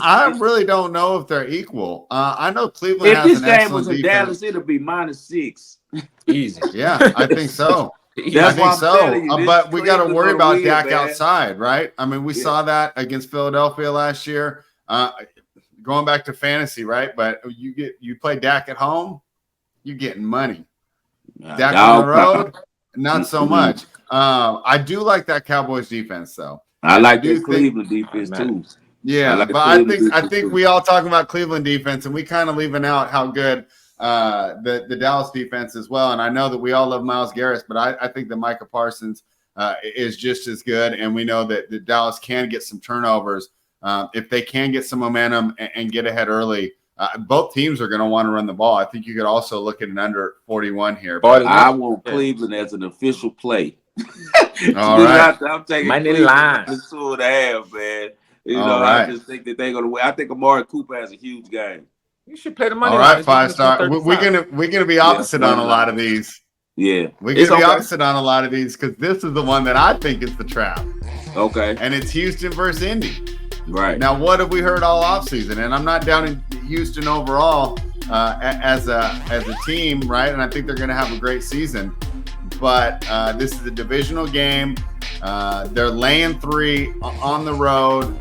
C: I really don't know if they're equal. I know Cleveland
A: if
C: has
A: this
C: an
A: game
C: excellent
A: was in
C: defense.
A: Dallas, it'll be minus 6.
B: Easy.
C: Yeah, I think so. I think so. But we got to worry about Dak outside, right? I mean, we saw that against Philadelphia last year. Going back to fantasy, right? But you play Dak at home, you're getting money. Dak on the road, not so much. I do like that Cowboys defense, though.
A: I like this Cleveland defense too.
C: Yeah, but I think we all talking about Cleveland defense, and we kind of leaving out how good the Dallas defense as well. And I know that we all love Myles Garrett, but I think that Micah Parsons is just as good. And we know that the Dallas can get some turnovers if they can get some momentum and get ahead early. Both teams are going to want to run the ball. I think you could also look at an under 41 here.
A: But I want Cleveland as an official play.
C: All right.
A: I'm taking
B: money
A: Cleveland
B: line.
A: 2.5, man. You know,
C: right.
A: I just think that they're going to win. I think Amari Cooper has a huge game.
B: You should play the money.
C: All right, 5-star. We're gonna be opposite on a lot of these.
A: Yeah,
C: we're gonna be opposite on a lot of these because this is the one that I think is the trap.
A: Okay,
C: and it's Houston versus Indy.
A: Right
C: now, what have we heard all offseason? And I'm not down in Houston overall as a team, right? And I think they're gonna have a great season. But this is a divisional game. They're laying 3 on the road.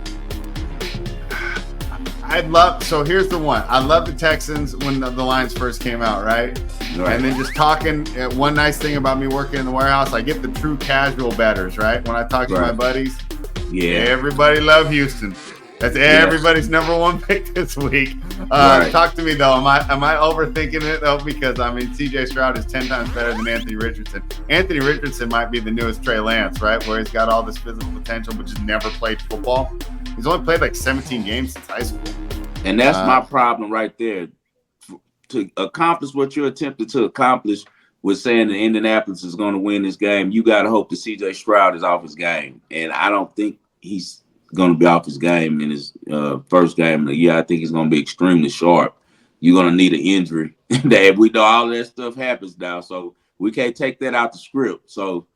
C: So here's the one. I love the Texans when the lines first came out, right? And then just talking, one nice thing about me working in the warehouse, I get the true casual bettors, right? When I talk to my buddies, everybody love Houston. That's everybody's number one pick this week. Talk to me, though. Am I overthinking it, though? Because, I mean, C.J. Stroud is 10 times better than Anthony Richardson. Anthony Richardson might be the newest Trey Lance, right? Where he's got all this physical potential but just never played football. He's only played like 17 games since high school.
A: And that's my problem right there. To accomplish what you're attempting to accomplish with saying that Indianapolis is going to win this game, you got to hope that C.J. Stroud is off his game. And I don't think he's going to be off his game in his first game of the year. I think he's going to be extremely sharp. You're going to need an injury. We know all that stuff happens now, so we can't take that out the script. So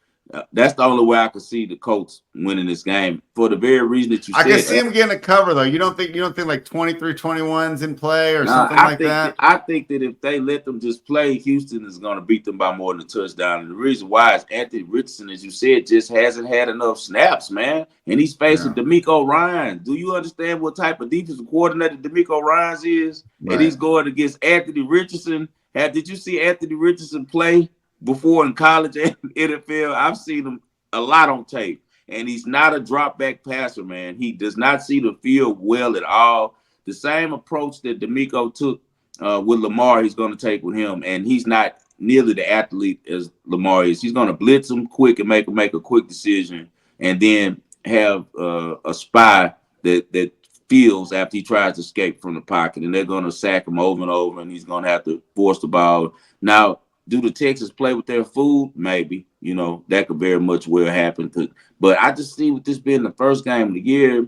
A: That's the only way I could see the Colts winning this game for the very reason that you
C: I can
A: said.
C: see him getting a cover though. You don't think like 23-21's in play or
A: Nah,
C: something like that?
A: I think that if they let them just play, Houston is going to beat them by more than a touchdown. And the reason why is Anthony Richardson, as you said, just hasn't had enough snaps, man. And he's facing
C: Yeah.
A: D'Amico Ryans. Do you understand what type of defensive coordinator D'Amico Ryans is? And
C: Right.
A: he's going against Anthony Richardson. Did you see Anthony Richardson play before in college and NFL? I've seen him a lot on tape. And he's not a drop back passer, man. He does not see the field well at all. The same approach that D'Amico took with Lamar, he's going to take with him, and he's not nearly the athlete as Lamar is. He's going to blitz him quick and make a quick decision, and then have a spy that feels after he tries to escape from the pocket, and they're going to sack him over and over, and he's going to have to force the ball. Now, do the Texans play with their food? Maybe. That could very much well happen. But I just see with this being the first game of the year,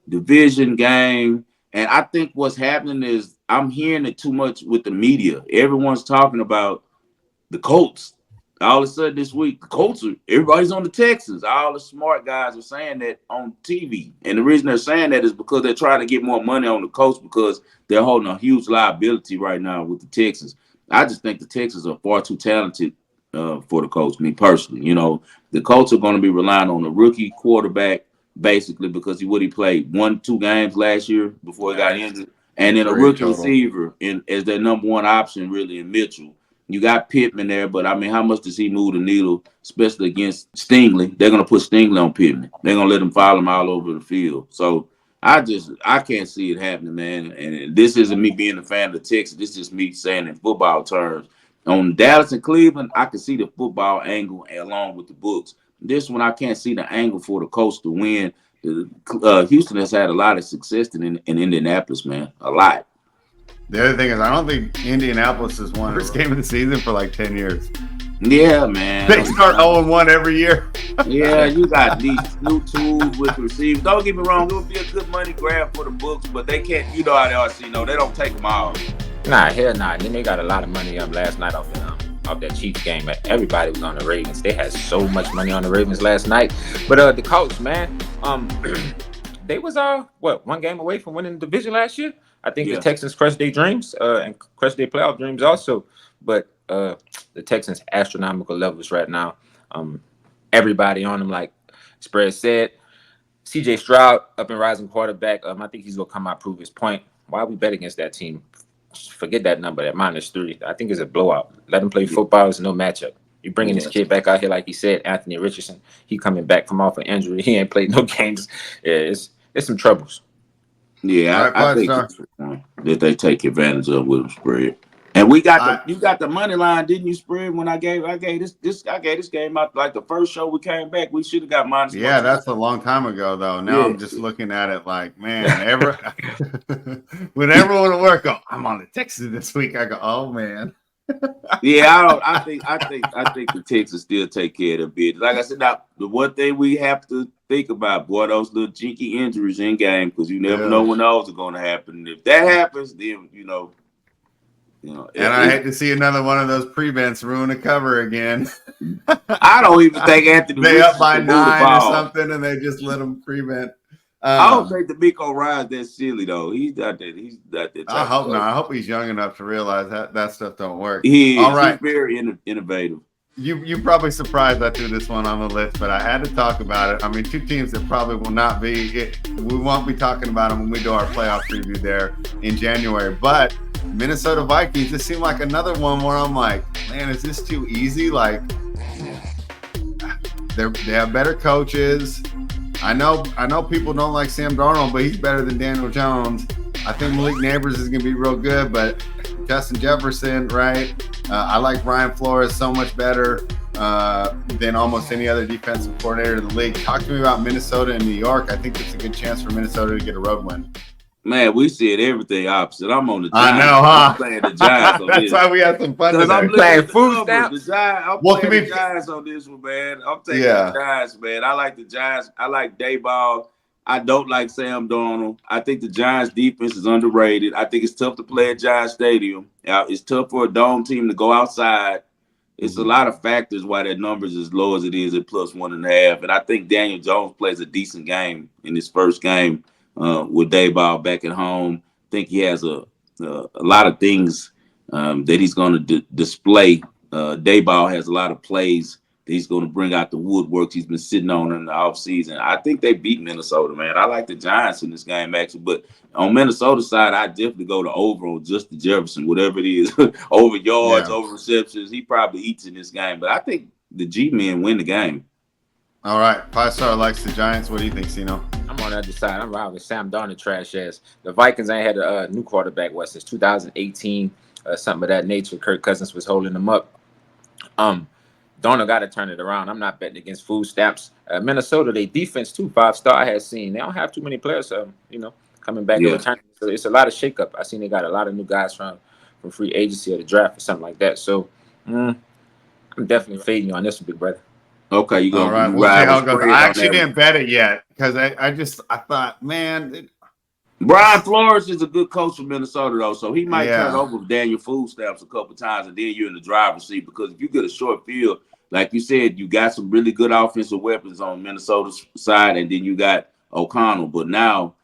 A: division game. And I think what's happening is I'm hearing it too much with the media. Everyone's talking about the Colts. All of a sudden this week, the Colts everybody's on the Texans. All the smart guys are saying that on TV. And the reason they're saying that is because they're trying to get more money on the Colts because they're holding a huge liability right now with the Texans. I just think the Texans are far too talented for the Colts, me personally. The Colts are going to be relying on a rookie quarterback basically because he played 1-2 games last year before he got injured. And then a
C: 3
A: rookie
C: total.
A: receiver as their number one option really in Mitchell. You got Pittman there, but I mean, how much does he move the needle, especially against Stingley? They're going to put Stingley on Pittman. They're going to let him follow him all over the field. So I can't see it happening, man. And this isn't me being a fan of the Texans. This is just me saying in football terms. On Dallas and Cleveland, I can see the football angle along with the books. This one, I can't see the angle for the Colts to win. Houston has had a lot of success in Indianapolis, man. A lot.
C: The other thing is, I don't think Indianapolis has won first game of the season for like 10 years.
A: Yeah, man.
C: They start 0-1 every year.
A: Yeah, you got these new tools with receivers. Don't get me wrong, it would be a good money grab for the books, but they can't, you know how they are, they don't take them all.
B: Nah, hell nah. Then they got a lot of money up last night off that Chiefs game. Everybody was on the Ravens. They had so much money on the Ravens last night. But the Colts, man, they was 1 game away from winning the division last year. I think the Texans crushed their dreams and crushed their playoff dreams also. But the Texans astronomical levels right now. Everybody on them, like Spread said. CJ Stroud up and rising quarterback. I think he's gonna come out prove his point. Why we bet against that team? Forget that number, that -3. I think it's a blowout. Let him play football. It's no matchup. You bringing this kid back out here, like he said, Anthony Richardson. He coming back from off an injury. He ain't played no games. Yeah, it's some troubles.
A: Yeah, I think that they take advantage of with them spread. And you got the money line, didn't you, spread? When I gave this game out like the first show we came back. We should have got minus.
C: Yeah, that's a long time ago though. Now I'm just looking at it like, man, when everyone at work go, I'm on the Texans this week. I go, oh man.
A: Yeah, I think the Texans still take care of their business. Like I said, now the one thing we have to think about, boy, those little jinky injuries in game, because you never know when those are going to happen. If that happens, then
C: And I hate to see another one of those prevents ruin a cover again.
A: I don't even think Anthony.
C: They up by 9 or something, and they just let them prevent.
A: I don't think D'Amico Ryans that silly though. He's not that.
C: I hope not. I hope he's young enough to realize that stuff don't work.
A: All right, he's very innovative.
C: You probably surprised I threw this one on the list, but I had to talk about it. I mean, 2 teams that probably will not be. We won't be talking about them when we do our playoff preview there in January. But Minnesota Vikings, this seemed like another one where I'm like, man, is this too easy? Like, they have better coaches. I know people don't like Sam Darnold, but he's better than Daniel Jones. I think Malik Neighbors is going to be real good, but Justin Jefferson, right? I like Brian Flores so much better than almost any other defensive coordinator in the league. Talk to me about Minnesota and New York. I think it's a good chance for Minnesota to get a road win.
A: Man, we said everything opposite. I'm on the Giants.
C: I know, huh?
A: I'm playing the Giants on
C: That's
A: this.
C: why we had some fun today.
A: I'm
B: playing food stamps.
A: I'm playing the Giants on this one, man. I'm taking the Giants, man. I like the Giants. I like Dayball. I don't like Sam Darnold. I think the Giants defense is underrated. I think it's tough to play at Giants Stadium. It's tough for a dome team to go outside it's a lot of factors why that number is as low as it is at +1.5. And I think Daniel Jones plays a decent game in his first game with Dayball back at home. I think he has a lot of things that he's going to display. Dayball has a lot of plays that he's going to bring out the woodworks he's been sitting on in the offseason. I think they beat Minnesota, man. I like the Giants in this game, actually. But on Minnesota side, I definitely go to over on Justin Jefferson, whatever it is, over yards, over receptions. He probably eats in this game. But I think the G-men win the game.
C: All right. 5-star likes the Giants. What do you think, Sino?
B: I'm on the other side. I'm riding with Sam Darnold, trash ass. The Vikings ain't had a new quarterback since 2018, something of that nature. Kirk Cousins was holding them up. Darnold got to turn it around. I'm not betting against food stamps. Minnesota, they defense too, 5-star I had seen. They don't have too many players, coming back and returning. So it's a lot of shakeup. I seen they got a lot of new guys from free agency or the draft or something like that. So I'm definitely fading you on this one, big brother.
A: Okay, you go.
C: All right, we'll see how it goes. I actually didn't bet it yet because I thought, man.
A: Brian Flores is a good coach for Minnesota, though, so he might turn over Daniel food stamps a couple times, and then you're in the driver's seat because if you get a short field, like you said, you got some really good offensive weapons on Minnesota's side, and then you got O'Connell. But now,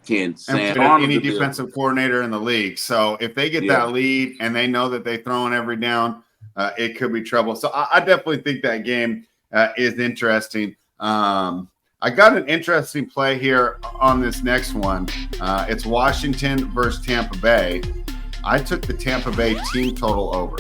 A: can Sam Darnold
C: any defensive coordinator in the league? So if they get that lead and they know that they're throwing every down, it could be trouble. So I definitely think that game is interesting. I got an interesting play here on this next one. It's Washington versus Tampa Bay. I took the Tampa Bay team total over.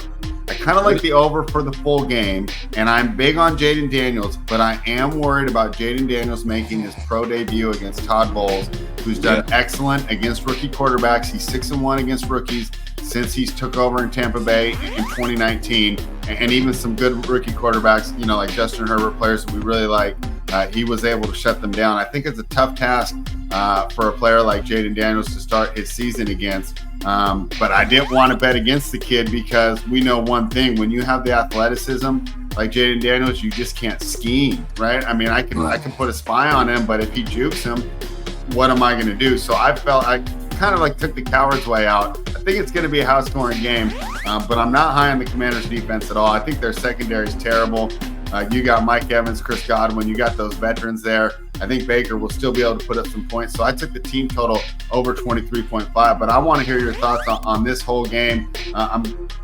C: I kind of like the over for the full game, and I'm big on Jaden Daniels, but I am worried about Jaden Daniels making his pro debut against Todd Bowles, who's done excellent against rookie quarterbacks. He's 6-1 against rookies since he's took over in Tampa Bay in 2019, and even some good rookie quarterbacks, like Justin Herbert, players that we really like. He was able to shut them down. I think it's a tough task for a player like Jaden Daniels to start his season against. But I didn't want to bet against the kid because we know one thing: when you have the athleticism like Jaden Daniels, you just can't scheme, right? I mean, I can put a spy on him, but if he jukes him, what am I going to do? So I felt I kind of took the coward's way out. I think it's going to be a high-scoring game, but I'm not high on the Commanders' defense at all. I think their secondary is terrible. You got Mike Evans, Chris Godwin. You got those veterans there. I think Baker will still be able to put up some points. So I took the team total over 23.5. But I want to hear your thoughts on this whole game.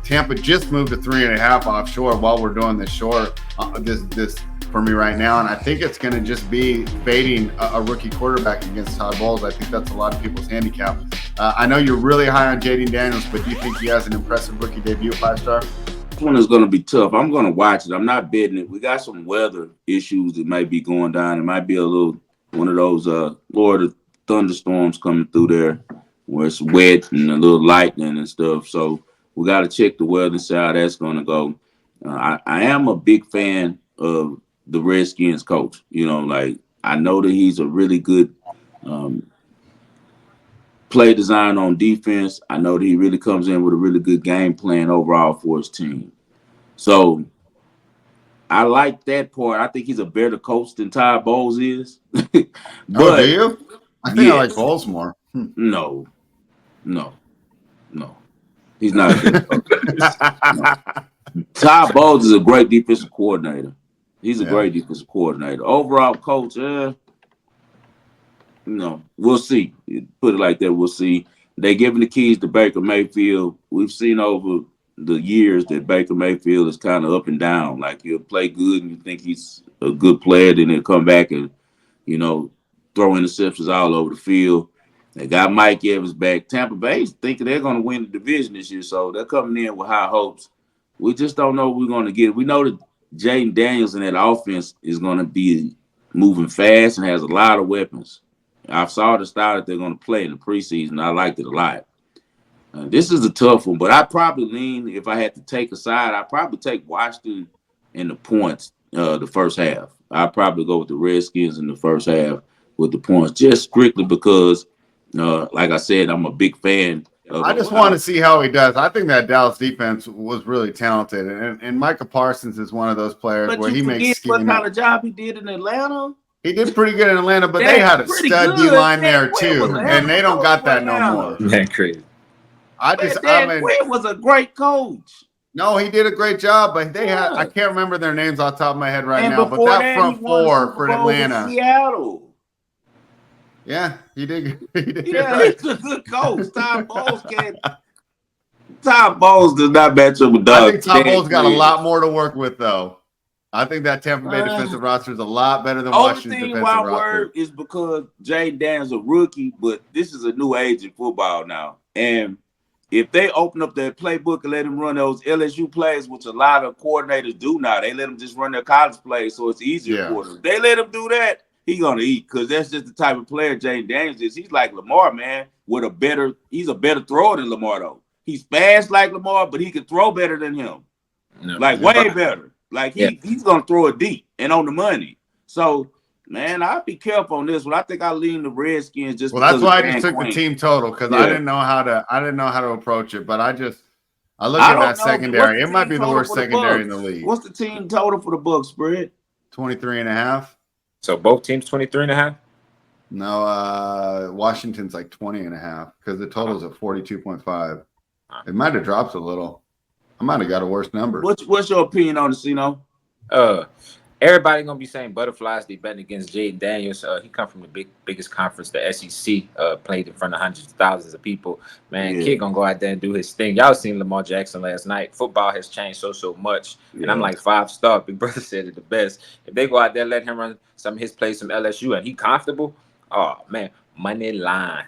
C: Tampa just moved to 3.5 offshore while we're doing this this for me right now. And I think it's going to just be fading a rookie quarterback against Todd Bowles. I think that's a lot of people's handicap. I know you're really high on Jaden Daniels, but do you think he has an impressive rookie debut, 5-star?
A: This one is going to be tough. I'm going to watch it. I'm not betting it. We got some weather issues that might be going down. It might be one of those Florida thunderstorms coming through there where it's wet and a little lightning and stuff. So we got to check the weather and see how that's going to go. I am a big fan of the Redskins coach. I know that he's a really good play design on defense. I know that he really comes in with a really good game plan overall for his team. So I like that part. I think he's a better coach than Todd Bowles is. But,
C: do you? I think I like Bowles more.
A: No. He's not a good coach. No. Todd Bowles is a great defensive coordinator. He's a great defensive coordinator. Overall coach, we'll see. Put it like that, we'll see. They giving the keys to Baker Mayfield. We've seen over the years that Baker Mayfield is kind of up and down. Like, he'll play good and you think he's a good player, then he'll come back and, throw interceptions all over the field. They got Mike Evans back. Tampa Bay's thinking they're going to win the division this year, so they're coming in with high hopes. We just don't know what we're going to get. We know that Jaden Daniels in that offense is going to be moving fast and has a lot of weapons. I saw the style that they're going to play in the preseason. I liked it a lot. This is a tough one, but I'd probably lean, if I had to take a side, I'd probably take Washington in the points the first half. I'd probably go with the Redskins in the first half with the points, just strictly because, like I said, I'm a big fan.
C: I just want to see how he does. I think that Dallas defense was really talented, and Micah Parsons is one of those players where he makes
A: what kind of job he did in Atlanta.
C: He did pretty good in Atlanta, but they had a stud D line there too, and they don't got that no more.
B: Man, crazy.
A: Dan Quinn was a great coach.
C: No, he did a great job, but I
A: Yeah.
C: can't remember their names off the top of my head right
A: And
C: now. But
A: before
C: that
A: that, he
C: front
A: won the
C: four
A: Super
C: for
A: Bowl with
C: Atlanta,
A: Seattle.
C: yeah, he did. He did
A: Yeah,
C: right.
A: he's a good coach. Todd Bowles can't. Todd Bowles does not match up with
C: I
A: Doug.
C: think Todd Bowles got a lot more to work with, though. I think that Tampa Bay defensive roster is a lot better than
A: Only
C: Washington's
A: thing
C: defensive
A: why I'm
C: roster.
A: worried is because Jay Daniels a rookie, but this is a new age in football now. And if they open up their playbook and let him run those LSU plays, which a lot of coordinators do now, they let them just run their college plays, so it's easier
C: Yeah.
A: for them. They let him do that, he gonna eat because that's just the type of player Jay Daniels is. He's like Lamar, man, he's a better thrower than Lamar though. He's fast like Lamar, but he can throw better than him.
B: No.
A: Like
C: Yeah.
A: way better. Like he's gonna throw it deep and on the money. So man, I'll be careful on this one. I think I lean the Redskins just
C: Well, that's
A: because of
C: why I just
A: Dan
C: took the
A: Quinn.
C: team total because I didn't know how to approach it. But I look
A: I
C: at that
A: don't know. What's
C: secondary.
A: the
C: It might
A: team
C: be the
A: total
C: worst
A: for the
C: secondary in the
A: Bucks?
C: league.
A: What's the team total for the Bucks spread?
C: 23.5.
B: So both teams 23.5.
C: No, Washington's like 20.5 because the total's at 42.5. It might have dropped a little. I might have got a worse number.
A: What's your opinion on the Cino?
B: Everybody gonna be saying butterflies. They betting against Jaden Daniels. He come from the biggest conference, the SEC. Played in front of hundreds of thousands of people. Man, kid gonna go out there and do his thing. Y'all seen Lamar Jackson last night. Football has changed so much, and I'm like 5-star. Big brother said it the best. If they go out there, let him run some of his plays from LSU, and he comfortable. Oh man, money line.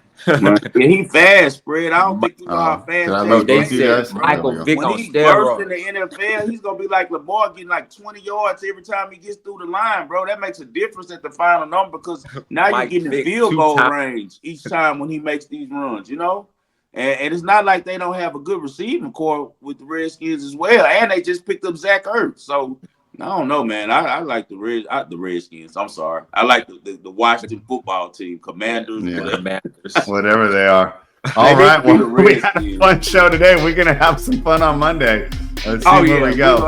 A: He fast, spread. I don't think you know how
C: Did
A: fast
C: I
A: Jay
C: lose
B: They
C: both you
A: Daniels
C: guys?
A: is,
B: said
A: bro.
B: Michael
C: There we go.
B: Vick
A: When
B: on
A: he bursts in
B: steroids.
A: the NFL, he's gonna be like Lamar getting like 20 yards every time he gets through the line, bro. That makes a difference at the final number because now you're
B: Mike
A: getting in
B: Vick
A: field goal
B: 2 times.
A: range each time when he makes these runs, you know? And it's not like they don't have a good receiving core with the Redskins as well. And they just picked up Zach Ertz. So I don't know, man. I like the Redskins. I'm sorry. I like the Washington football team, Commanders,
C: Yeah.
A: whatever.
B: Commanders.
C: Whatever they are. All
A: Maybe
C: right.
A: it could be
C: Well,
A: the
C: we had a
A: Redskins.
C: fun show today. We're going to have some fun on Monday. Let's see where we go.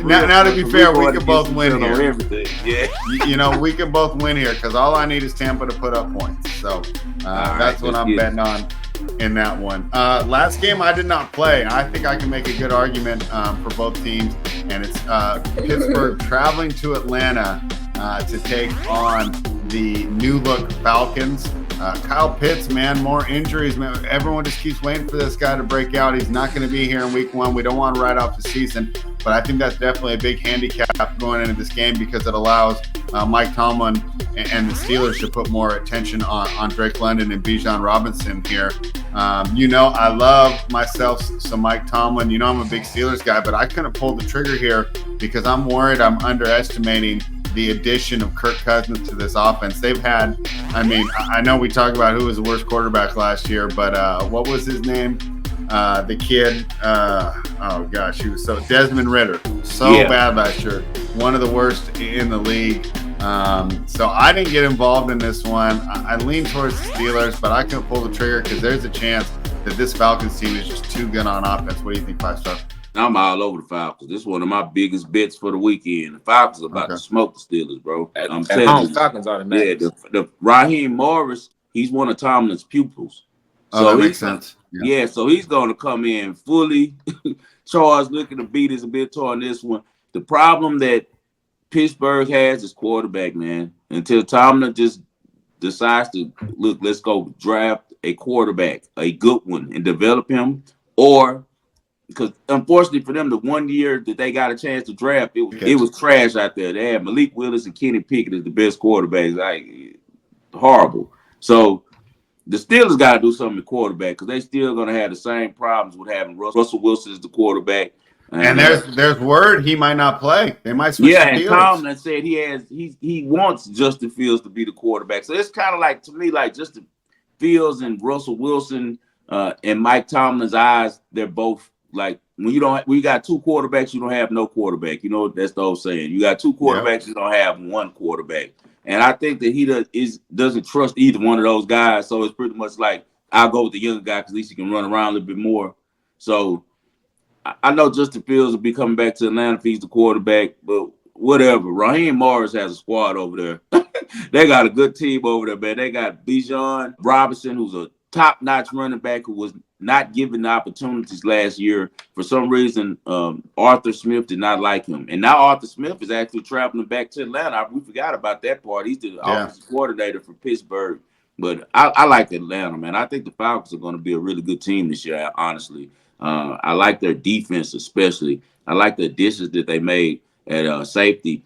C: Now, to be fair, we can both win here.
A: Everything. Yeah.
C: We can both win here because all I need is Tampa to put up points. So that's what I'm betting on in that one. Last game I did not play. I think I can make a good argument for both teams. And it's Pittsburgh traveling to Atlanta to take on the new look Falcons. Kyle Pitts, man, more injuries, man. Everyone just keeps waiting for this guy to break out. He's not going to be here in week 1. We don't want to write off the season, but I think that's definitely a big handicap going into this game because it allows Mike Tomlin and the Steelers to put more attention on Drake London and Bijan Robinson here. I love myself some Mike Tomlin. I'm a big Steelers guy, but I couldn't pull the trigger here because I'm worried I'm underestimating the addition of Kirk Cousins to this offense. They've had, I know we talked about who was the worst quarterback last year, but what was his name? The kid, he was Desmond Ridder. Bad last year. One of the worst in the league. So I didn't get involved in this one. I lean towards the Steelers, but I couldn't pull the trigger because there's a chance that this Falcons team is just too good on offense. What do you think, 5-star?
A: I'm all over the Falcons. This is one of my biggest bets for the weekend. The Falcons are about to smoke the Steelers, bro. I'm telling you.
B: Falcons automatic.
A: Yeah, the Raheem Morris, he's one of Tomlin's pupils.
C: So that makes sense.
A: Yeah, so he's going to come in fully charged, looking to beat his bettor on this one. The problem that Pittsburgh has is quarterback, man. Until Tomlin just decides to, look, let's go draft a quarterback, a good one, and develop him, or because unfortunately for them, the 1 year that they got a chance to draft, it was trash out there. They had Malik Willis and Kenny Pickett as the best quarterbacks. Like horrible. So the Steelers got to do something at quarterback because they still going to have the same problems with having Russell Wilson as the quarterback.
C: And there's word he might not play. They might switch.
A: Yeah, and Tomlin said he wants Justin Fields to be the quarterback. So it's kind of like, to me, like Justin Fields and Russell Wilson in Mike Tomlin's eyes, they're both like when you got two quarterbacks, you don't have no quarterback. That's the old saying. You got two quarterbacks, you don't have one quarterback. And I think that he doesn't trust either one of those guys. So it's pretty much like I'll go with the younger guy because at least he can run around a little bit more. So I know Justin Fields will be coming back to Atlanta if he's the quarterback, but whatever. Raheem Morris has a squad over there. They got a good team over there, man. They got Bijan Robinson, who's a top-notch running back who was not given the opportunities last year. For some reason, Arthur Smith did not like him. And now Arthur Smith is actually traveling back to Atlanta. We forgot about that part. He's the
C: Yeah.
A: offensive coordinator for Pittsburgh. But I like Atlanta, man. I think the Falcons are going to be a really good team this year, honestly. I like their defense especially. I like the additions that they made at safety.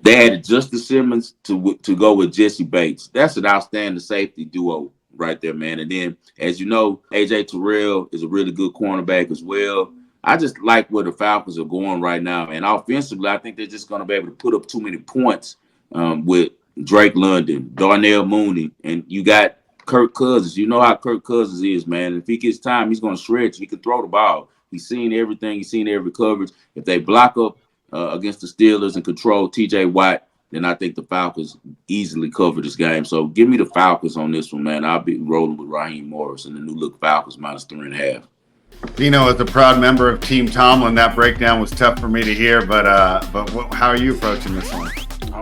A: They added Justice Simmons to go with Jesse Bates. That's an outstanding safety duo right there, man. And then, as you know, AJ Terrell is a really good cornerback as well. I just like where the Falcons are going right now. And offensively, I think they're just going to be able to put up too many points with Drake London, Darnell Mooney, and you got Kirk Cousins. You know how Kirk Cousins is, man. If he gets time, he's going to stretch. He can throw the ball. He's seen everything. He's seen every coverage. If they block up against the Steelers and control TJ Watt, then I think the Falcons easily cover this game. So give me the Falcons on this one, man. I'll be rolling with Raheem Morris and the new look Falcons -3.5.
C: Dino, as a proud member of Team Tomlin, that breakdown was tough for me to hear. But how are you approaching this one?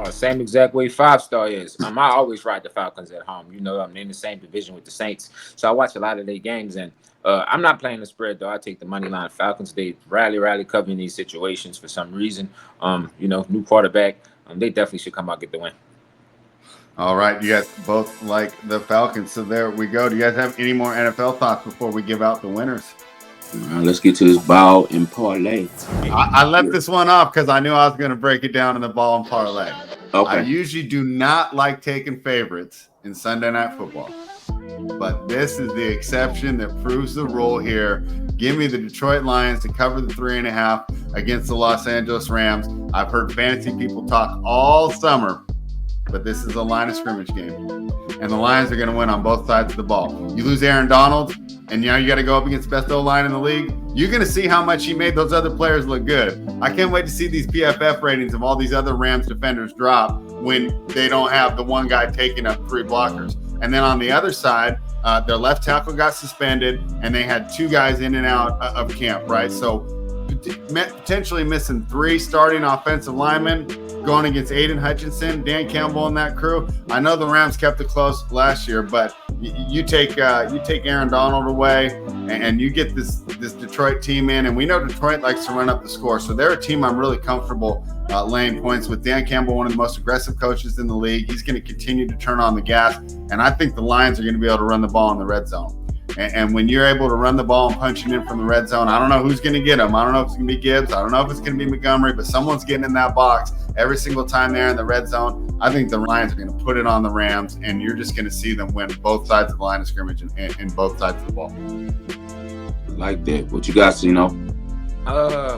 B: Same exact way 5-star is. I always ride the Falcons at home. You know, I'm in the same division with the Saints, so I watch a lot of their games. And I'm not playing the spread though. I take the money line. Falcons, they rally covering these situations for some reason. You know, new quarterback. They definitely should come out and get the win.
C: All right, you guys both like the Falcons, so there we go. Do you guys have any more NFL thoughts before we give out the winners?
A: Let's get to this ball and parlay.
C: I left this one off because I knew I was going to break it down in the ball and parlay.
A: Okay.
C: I usually do not like taking favorites in Sunday Night Football, but this is the exception that proves the rule here. Give me the Detroit Lions to cover the 3.5 against the Los Angeles Rams. I've heard fantasy people talk all summer, but this is a line of scrimmage game, and the Lions are going to win on both sides of the ball. You lose Aaron Donald, and now you got to go up against the best O-line in the league. You're going to see how much he made those other players look good. I can't wait to see these PFF ratings of all these other Rams defenders drop when they don't have the one guy taking up 3 blockers. And then on the other side, their left tackle got suspended, and they had 2 guys in and out of camp, right? So potentially missing 3 starting offensive linemen, going against Aiden Hutchinson, Dan Campbell, and that crew. I know the Rams kept it close last year, but you take Aaron Donald away, and you get this Detroit team in, and we know Detroit likes to run up the score, so they're a team I'm really comfortable laying points with. Dan Campbell, one of the most aggressive coaches in the league. He's going to continue to turn on the gas, and I think the Lions are going to be able to run the ball in the red zone. And when you're able to run the ball and punch it in from the red zone, I don't know who's going to get them. I don't know if it's going to be Gibbs. I don't know if it's going to be Montgomery, but someone's getting in that box every single time they're in the red zone. I think the Lions are going to put it on the Rams, and you're just going to see them win both sides of the line of scrimmage and both sides of the ball.
A: Like that. What you got, Sino?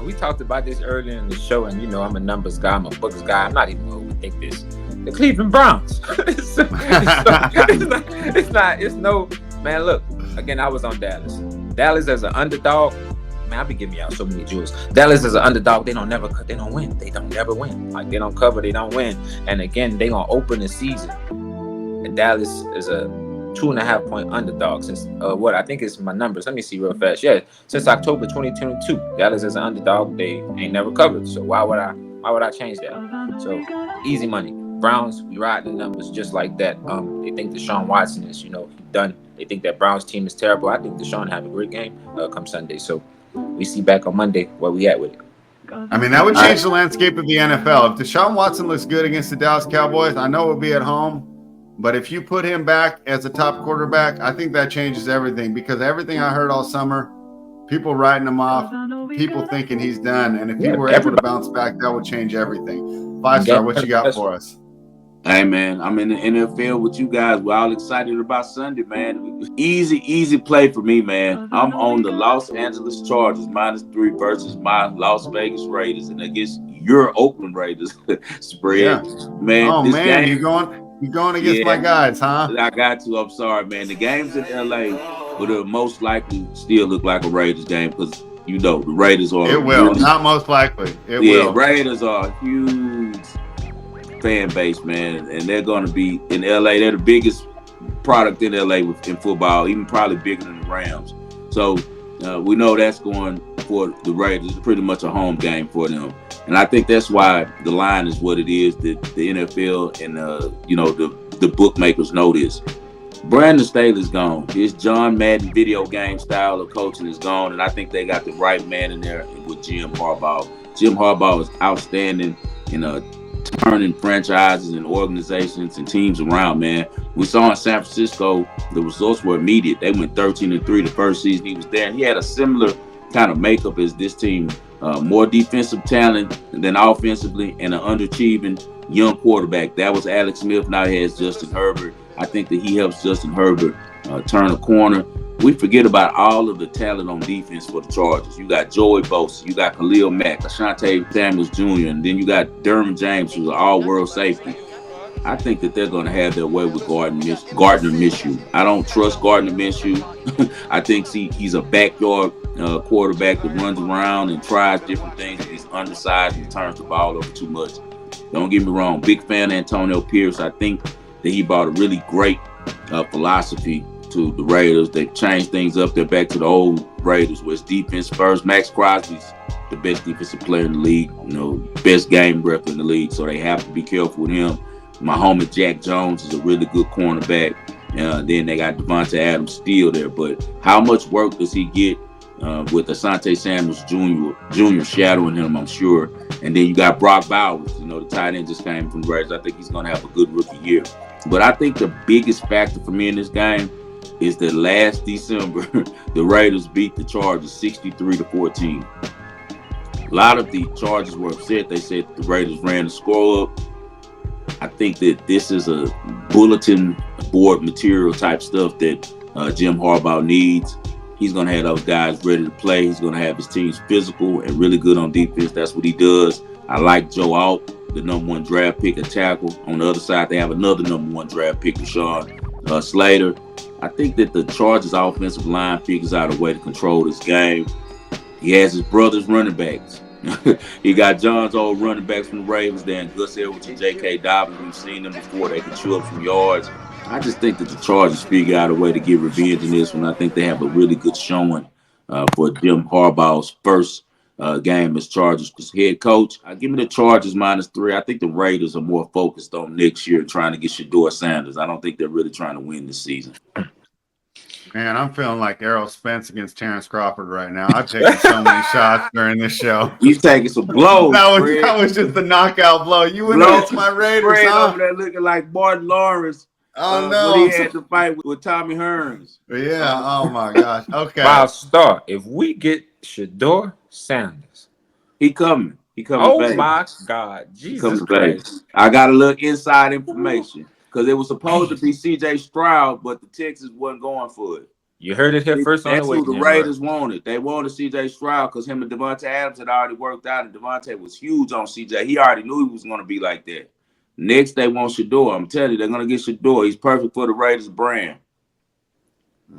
B: We talked about this earlier in the show, and you know I'm a numbers guy, I'm a books guy. I'm not even going to overthink this. The Cleveland Browns. It's no, man, look, again, I was on Dallas. Dallas as an underdog, man, I be giving y'all so many jewels. Dallas as an underdog, they don't win. They don't never win. Like, they don't cover, they don't win. And again, they gonna open the season. And Dallas is a 2.5 point underdog since what I think is my numbers. Let me see real fast. Yeah, since October 2022, Dallas as an underdog, they ain't never covered. So why would I change that? So easy money. Browns, we ride the numbers just like that. They think Deshaun Watson is, done. They think that Browns team is terrible. I think Deshaun have a great game come Sunday. So we see back on Monday where we at with it.
C: I mean, that would change the landscape of the NFL. If Deshaun Watson looks good against the Dallas Cowboys, I know it would be at home. But if you put him back as a top quarterback, I think that changes everything, because everything I heard all summer, people writing him off, people thinking he's done. And if he were able to bounce back, that would change everything. 5-star, what you got for us?
A: Hey, man, I'm in the NFL with you guys. We're all excited about Sunday, man. Easy play for me, man. I'm on the Los Angeles Chargers -3 versus my Las Vegas Raiders, and against your Oakland Raiders spread.
C: Yeah.
A: Man,
C: oh,
A: this
C: man,
A: game,
C: you going against my guys, huh?
A: I got to. I'm sorry, man. The games in LA would most likely still look like a Raiders game, because the Raiders are.
C: It will, really, not most likely. It will.
A: Raiders are a huge fan base, man, and they're going to be in LA. They're the biggest product in LA in football, even probably bigger than the Rams. So we know that's going for the Raiders. It's pretty much a home game for them, and I think that's why the line is what it is. The NFL and the bookmakers know this. Brandon Staley's gone. His John Madden video game style of coaching is gone, and I think they got the right man in there with Jim Harbaugh. Jim Harbaugh is outstanding in turning franchises and organizations and teams around, man. We saw in San Francisco, the results were immediate. They went 13-3 the first season he was there, and he had a similar kind of makeup as this team. More defensive talent than offensively, and an underachieving young quarterback. That was Alex Smith. Now he has Justin Herbert. I think that he helps Justin Herbert turn a corner. We forget about all of the talent on defense for the Chargers. You got Joey Bosa, you got Khalil Mack, Asante Samuels Jr., and then you got Derwin James, who's an all-world safety. I think that they're going to have their way with Gardner Minshew. I don't trust Gardner Minshew. I think he's a backyard quarterback that runs around and tries different things. He's undersized and turns the ball over too much. Don't get me wrong. Big fan of Antonio Pierce. I think that he brought a really great philosophy to the Raiders. They've changed things up. They're back to the old Raiders where it's defense first. Max Crosby's the best defensive player in the league, best game rep in the league. So they have to be careful with him. Mahomes Jack Jones is a really good cornerback. Then they got Devontae Adams still there. But how much work does he get with Asante Samuels Jr. shadowing him, I'm sure. And then you got Brock Bowers, the tight end just came from the Raiders. I think he's going to have a good rookie year. But I think the biggest factor for me in this game is that last December, the Raiders beat the Chargers 63-14. A lot of the Chargers were upset. They said the Raiders ran the score up. I think that this is a bulletin board material type stuff that Jim Harbaugh needs. He's going to have those guys ready to play. He's going to have his teams physical and really good on defense. That's what he does. I like Joe Alt, the #1 draft pick, a tackle. On the other side, they have another #1 draft pick, Rashawn Slater. I think that the Chargers offensive line figures out a way to control this game. He has his brothers running backs. He got John's old running backs from the Ravens there, and Gus Edwards and J.K. Dobbins. We've seen them before. They can chew up some yards. I just think that the Chargers figure out a way to get revenge in this one. I think they have a really good showing for Jim Harbaugh's first game as Chargers head coach. I give me the Chargers -3. I think the Raiders are more focused on next year trying to get Shedeur Sanders. I don't think they're really trying to win this season.
C: Man, I'm feeling like Errol Spence against Terrence Crawford right now. I've taken so many shots during this show.
A: He's taking some blows.
C: That was just the knockout blow. You went against my Raiders, huh?
A: Over there looking like Martin Lawrence.
C: Oh no!
A: When he had to fight with Tommy Hearns.
C: Yeah. Oh my gosh. Okay.
B: Wow, Star. If we get Shedeur Sanders,
A: he coming.
B: Oh
A: back.
B: My God, Jesus Christ!
A: I got a little inside information because it was supposed to be C.J. Stroud, but the Texans wasn't going for it.
B: You heard it here first.
A: That's who the Raiders wanted. They wanted C.J. Stroud because him and Devontae Adams had already worked out, and Devontae was huge on C.J. He already knew he was going to be like that. Next, they want Shedeur. I'm telling you, they're going to get Shedeur. He's perfect for the Raiders brand.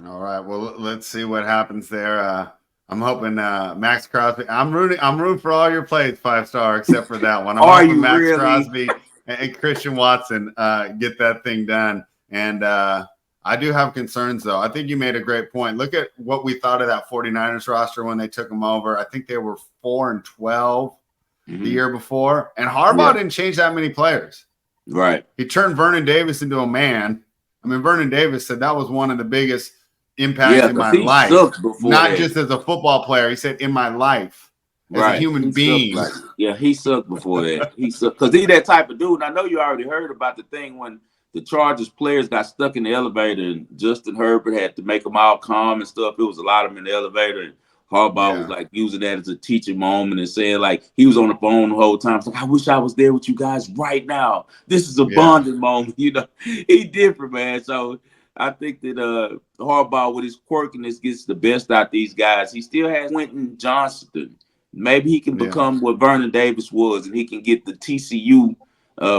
C: All right. Well, let's see what happens there. I'm hoping Max Crosby. I'm rooting for all your plays, 5-star, except for that one. I'm hoping Max really? Crosby and Christian Watson get that thing done. And I do have concerns, though. I think you made a great point. Look at what we thought of that 49ers roster when they took them over. I think they were 4-12 the year before. And Harbaugh didn't change that many players.
A: Right.
C: He turned Vernon Davis into a man. I mean, Vernon Davis said that was one of the biggest impacts in my life. Not just as a football player. He said, in my life as a human being.
A: He sucked before that. He sucked because he's that type of dude. And I know you already heard about the thing when the Chargers players got stuck in the elevator and Justin Herbert had to make them all calm and stuff. It was a lot of them in the elevator. And Harbaugh was like using that as a teaching moment and saying like he was on the phone the whole time. It's like, I wish I was there with you guys right now. This is a bonding moment. He different, man. So I think that Harbaugh with his quirkiness gets the best out of these guys. He still has Quentin Johnston. Maybe he can become what Vernon Davis was, and he can get the TCU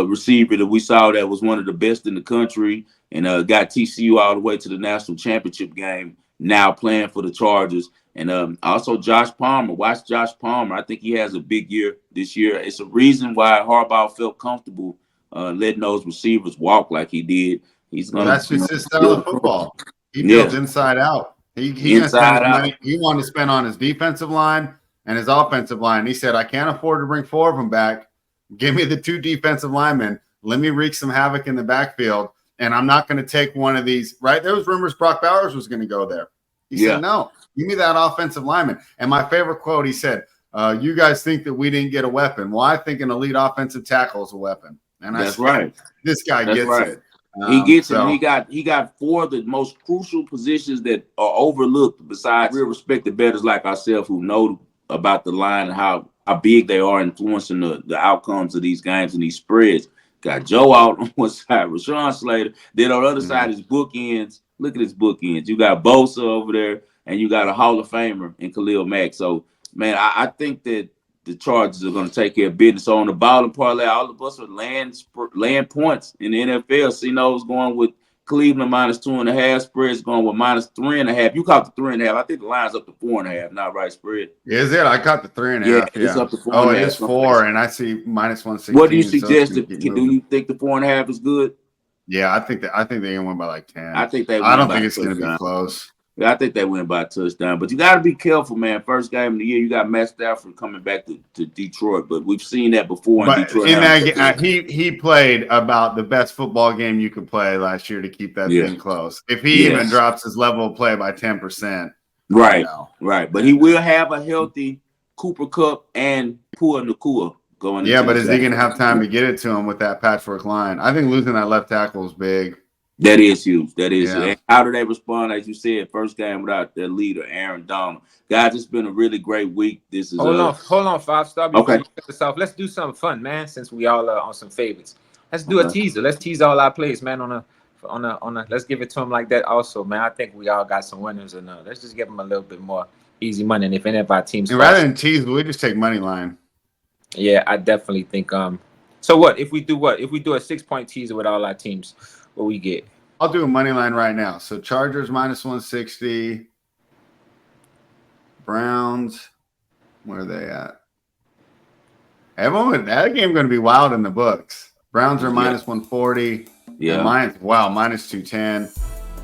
A: receiver that we saw that was one of the best in the country and got TCU all the way to the national championship game, now playing for the Chargers. And also Josh Palmer. Watch Josh Palmer. I think he has a big year this year. It's a reason why Harbaugh felt comfortable letting those receivers walk like he did.
C: That's just his style of football. He builds inside out. He wanted to spend on his defensive line and his offensive line. He said, I can't afford to bring 4 of them back. Give me the 2 defensive linemen. Let me wreak some havoc in the backfield. and I'm not going to take one of these. Right? There was rumors Brock Bowers was going to go there. He said, no, give me that offensive lineman. And my favorite quote, he said, you guys think that we didn't get a weapon. Well, I think an elite offensive tackle is a weapon. And
A: that's right.
C: This guy gets it.
A: He gets it. He got 4 of the most crucial positions that are overlooked besides real respected bettors like ourselves who know about the line and how big they are influencing the outcomes of these games and these spreads. Got Joe out on one side, Rashawn Slater. Then on the other side is bookends. Look at his bookends. You got Bosa over there, and you got a Hall of Famer in Khalil Mack. So, man, I think that the Chargers are going to take care of business. So on the bottom parlay, all of us are laying points in the NFL. Cino's going with Cleveland -2.5. Spread's going with -3.5. You caught the 3.5. I think the line's up to 4.5. Not right, spread.
C: Is it? I caught the 3.5.
A: Yeah, it's up to 4.5.
C: Oh, it is 4, and I see -116.
A: What do you suggest? Do you think the 4.5 is good?
C: Yeah, I think they're gonna win by like 10.
A: I think they.
C: I don't think it's gonna be close.
A: Yeah, I think they win by a touchdown. But you got to be careful, man. First game of the year, you got Matt Stafford coming back to Detroit. But we've seen that before in Detroit.
C: In that game, he played about the best football game you could play last year to keep that thing close. If he even drops his level of play by 10%.
A: Right. But he will have a healthy Cooper Kupp and Pua Nakua going.
C: Yeah, but is he going to have time to get it to him with that patchwork line? I think losing that left tackle is big.
A: That is huge. That is. Yeah. How do they respond? As you said, first game without their leader, Aaron Donald. Guys, it's been a really great week. This is
B: hold on, 5-star. Okay. Let's do something fun, man. Since we all are on some favorites, let's do a teaser. Let's tease all our plays, man. On a. Let's give it to them like that. Also, man, I think we all got some winners, and let's just give them a little bit more easy money. And if any of our teams,
C: rather than tease, we just take money line.
B: Yeah, I definitely think. So what if we do a 6-point teaser with all our teams? What we get?
C: I'll do a money line right now. So Chargers -160. Browns, where are they at? That game going to be wild in the books. Browns are -140.
A: Yeah.
C: -210.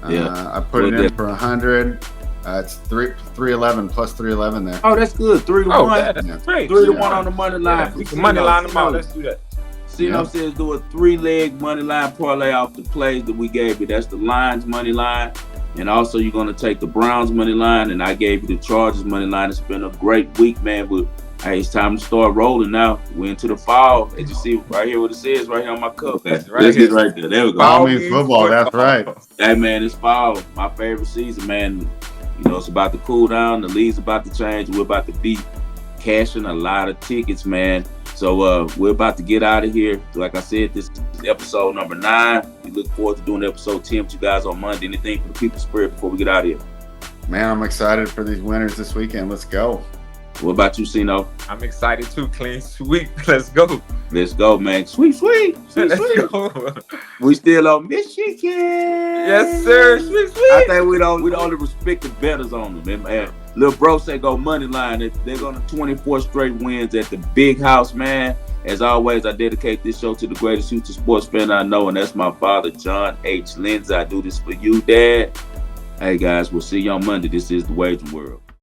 C: I put it in for 100. It's 311 plus 311 there.
A: Oh, that's good. 3-1.
B: That's great.
A: 3-1 on the money line.
B: We can money line them out. Let's do that.
A: Cino says do a 3-leg money line parlay off the plays that we gave you. That's the Lions money line. And also you're going to take the Browns money line. And I gave you the Chargers money line. It's been a great week, man. But hey, it's time to start rolling now. We're into the fall. As you see right here what it says right here on my cup. That's right there. There we go.
C: Fall means football. That's right.
A: Hey, man, it's fall. My favorite season, man. You know, it's about to cool down. The league's about to change. We're about to be cashing a lot of tickets, man. So we're about to get out of here. Like I said, this is episode number 9. We look forward to doing episode 10 with you guys on Monday. Anything for the people spread before we get out of here?
C: Man, I'm excited for these winners this weekend. Let's go.
A: What about you, Cino?
B: I'm excited too. Clean sweep. Let's go.
A: Let's go, man. Sweep.
B: Let's go.
A: We still on Michigan.
B: Yes, sir. Sweep.
A: I think we don't only respect the bettors on them. Man. Little bro say go money line. They're going to 24 straight wins at the big house, man. As always, I dedicate this show to the greatest Houston sports fan I know, and that's my father, John H. Lindsay. I do this for you, Dad. Hey, guys, we'll see you on Monday. This is The Wagering World.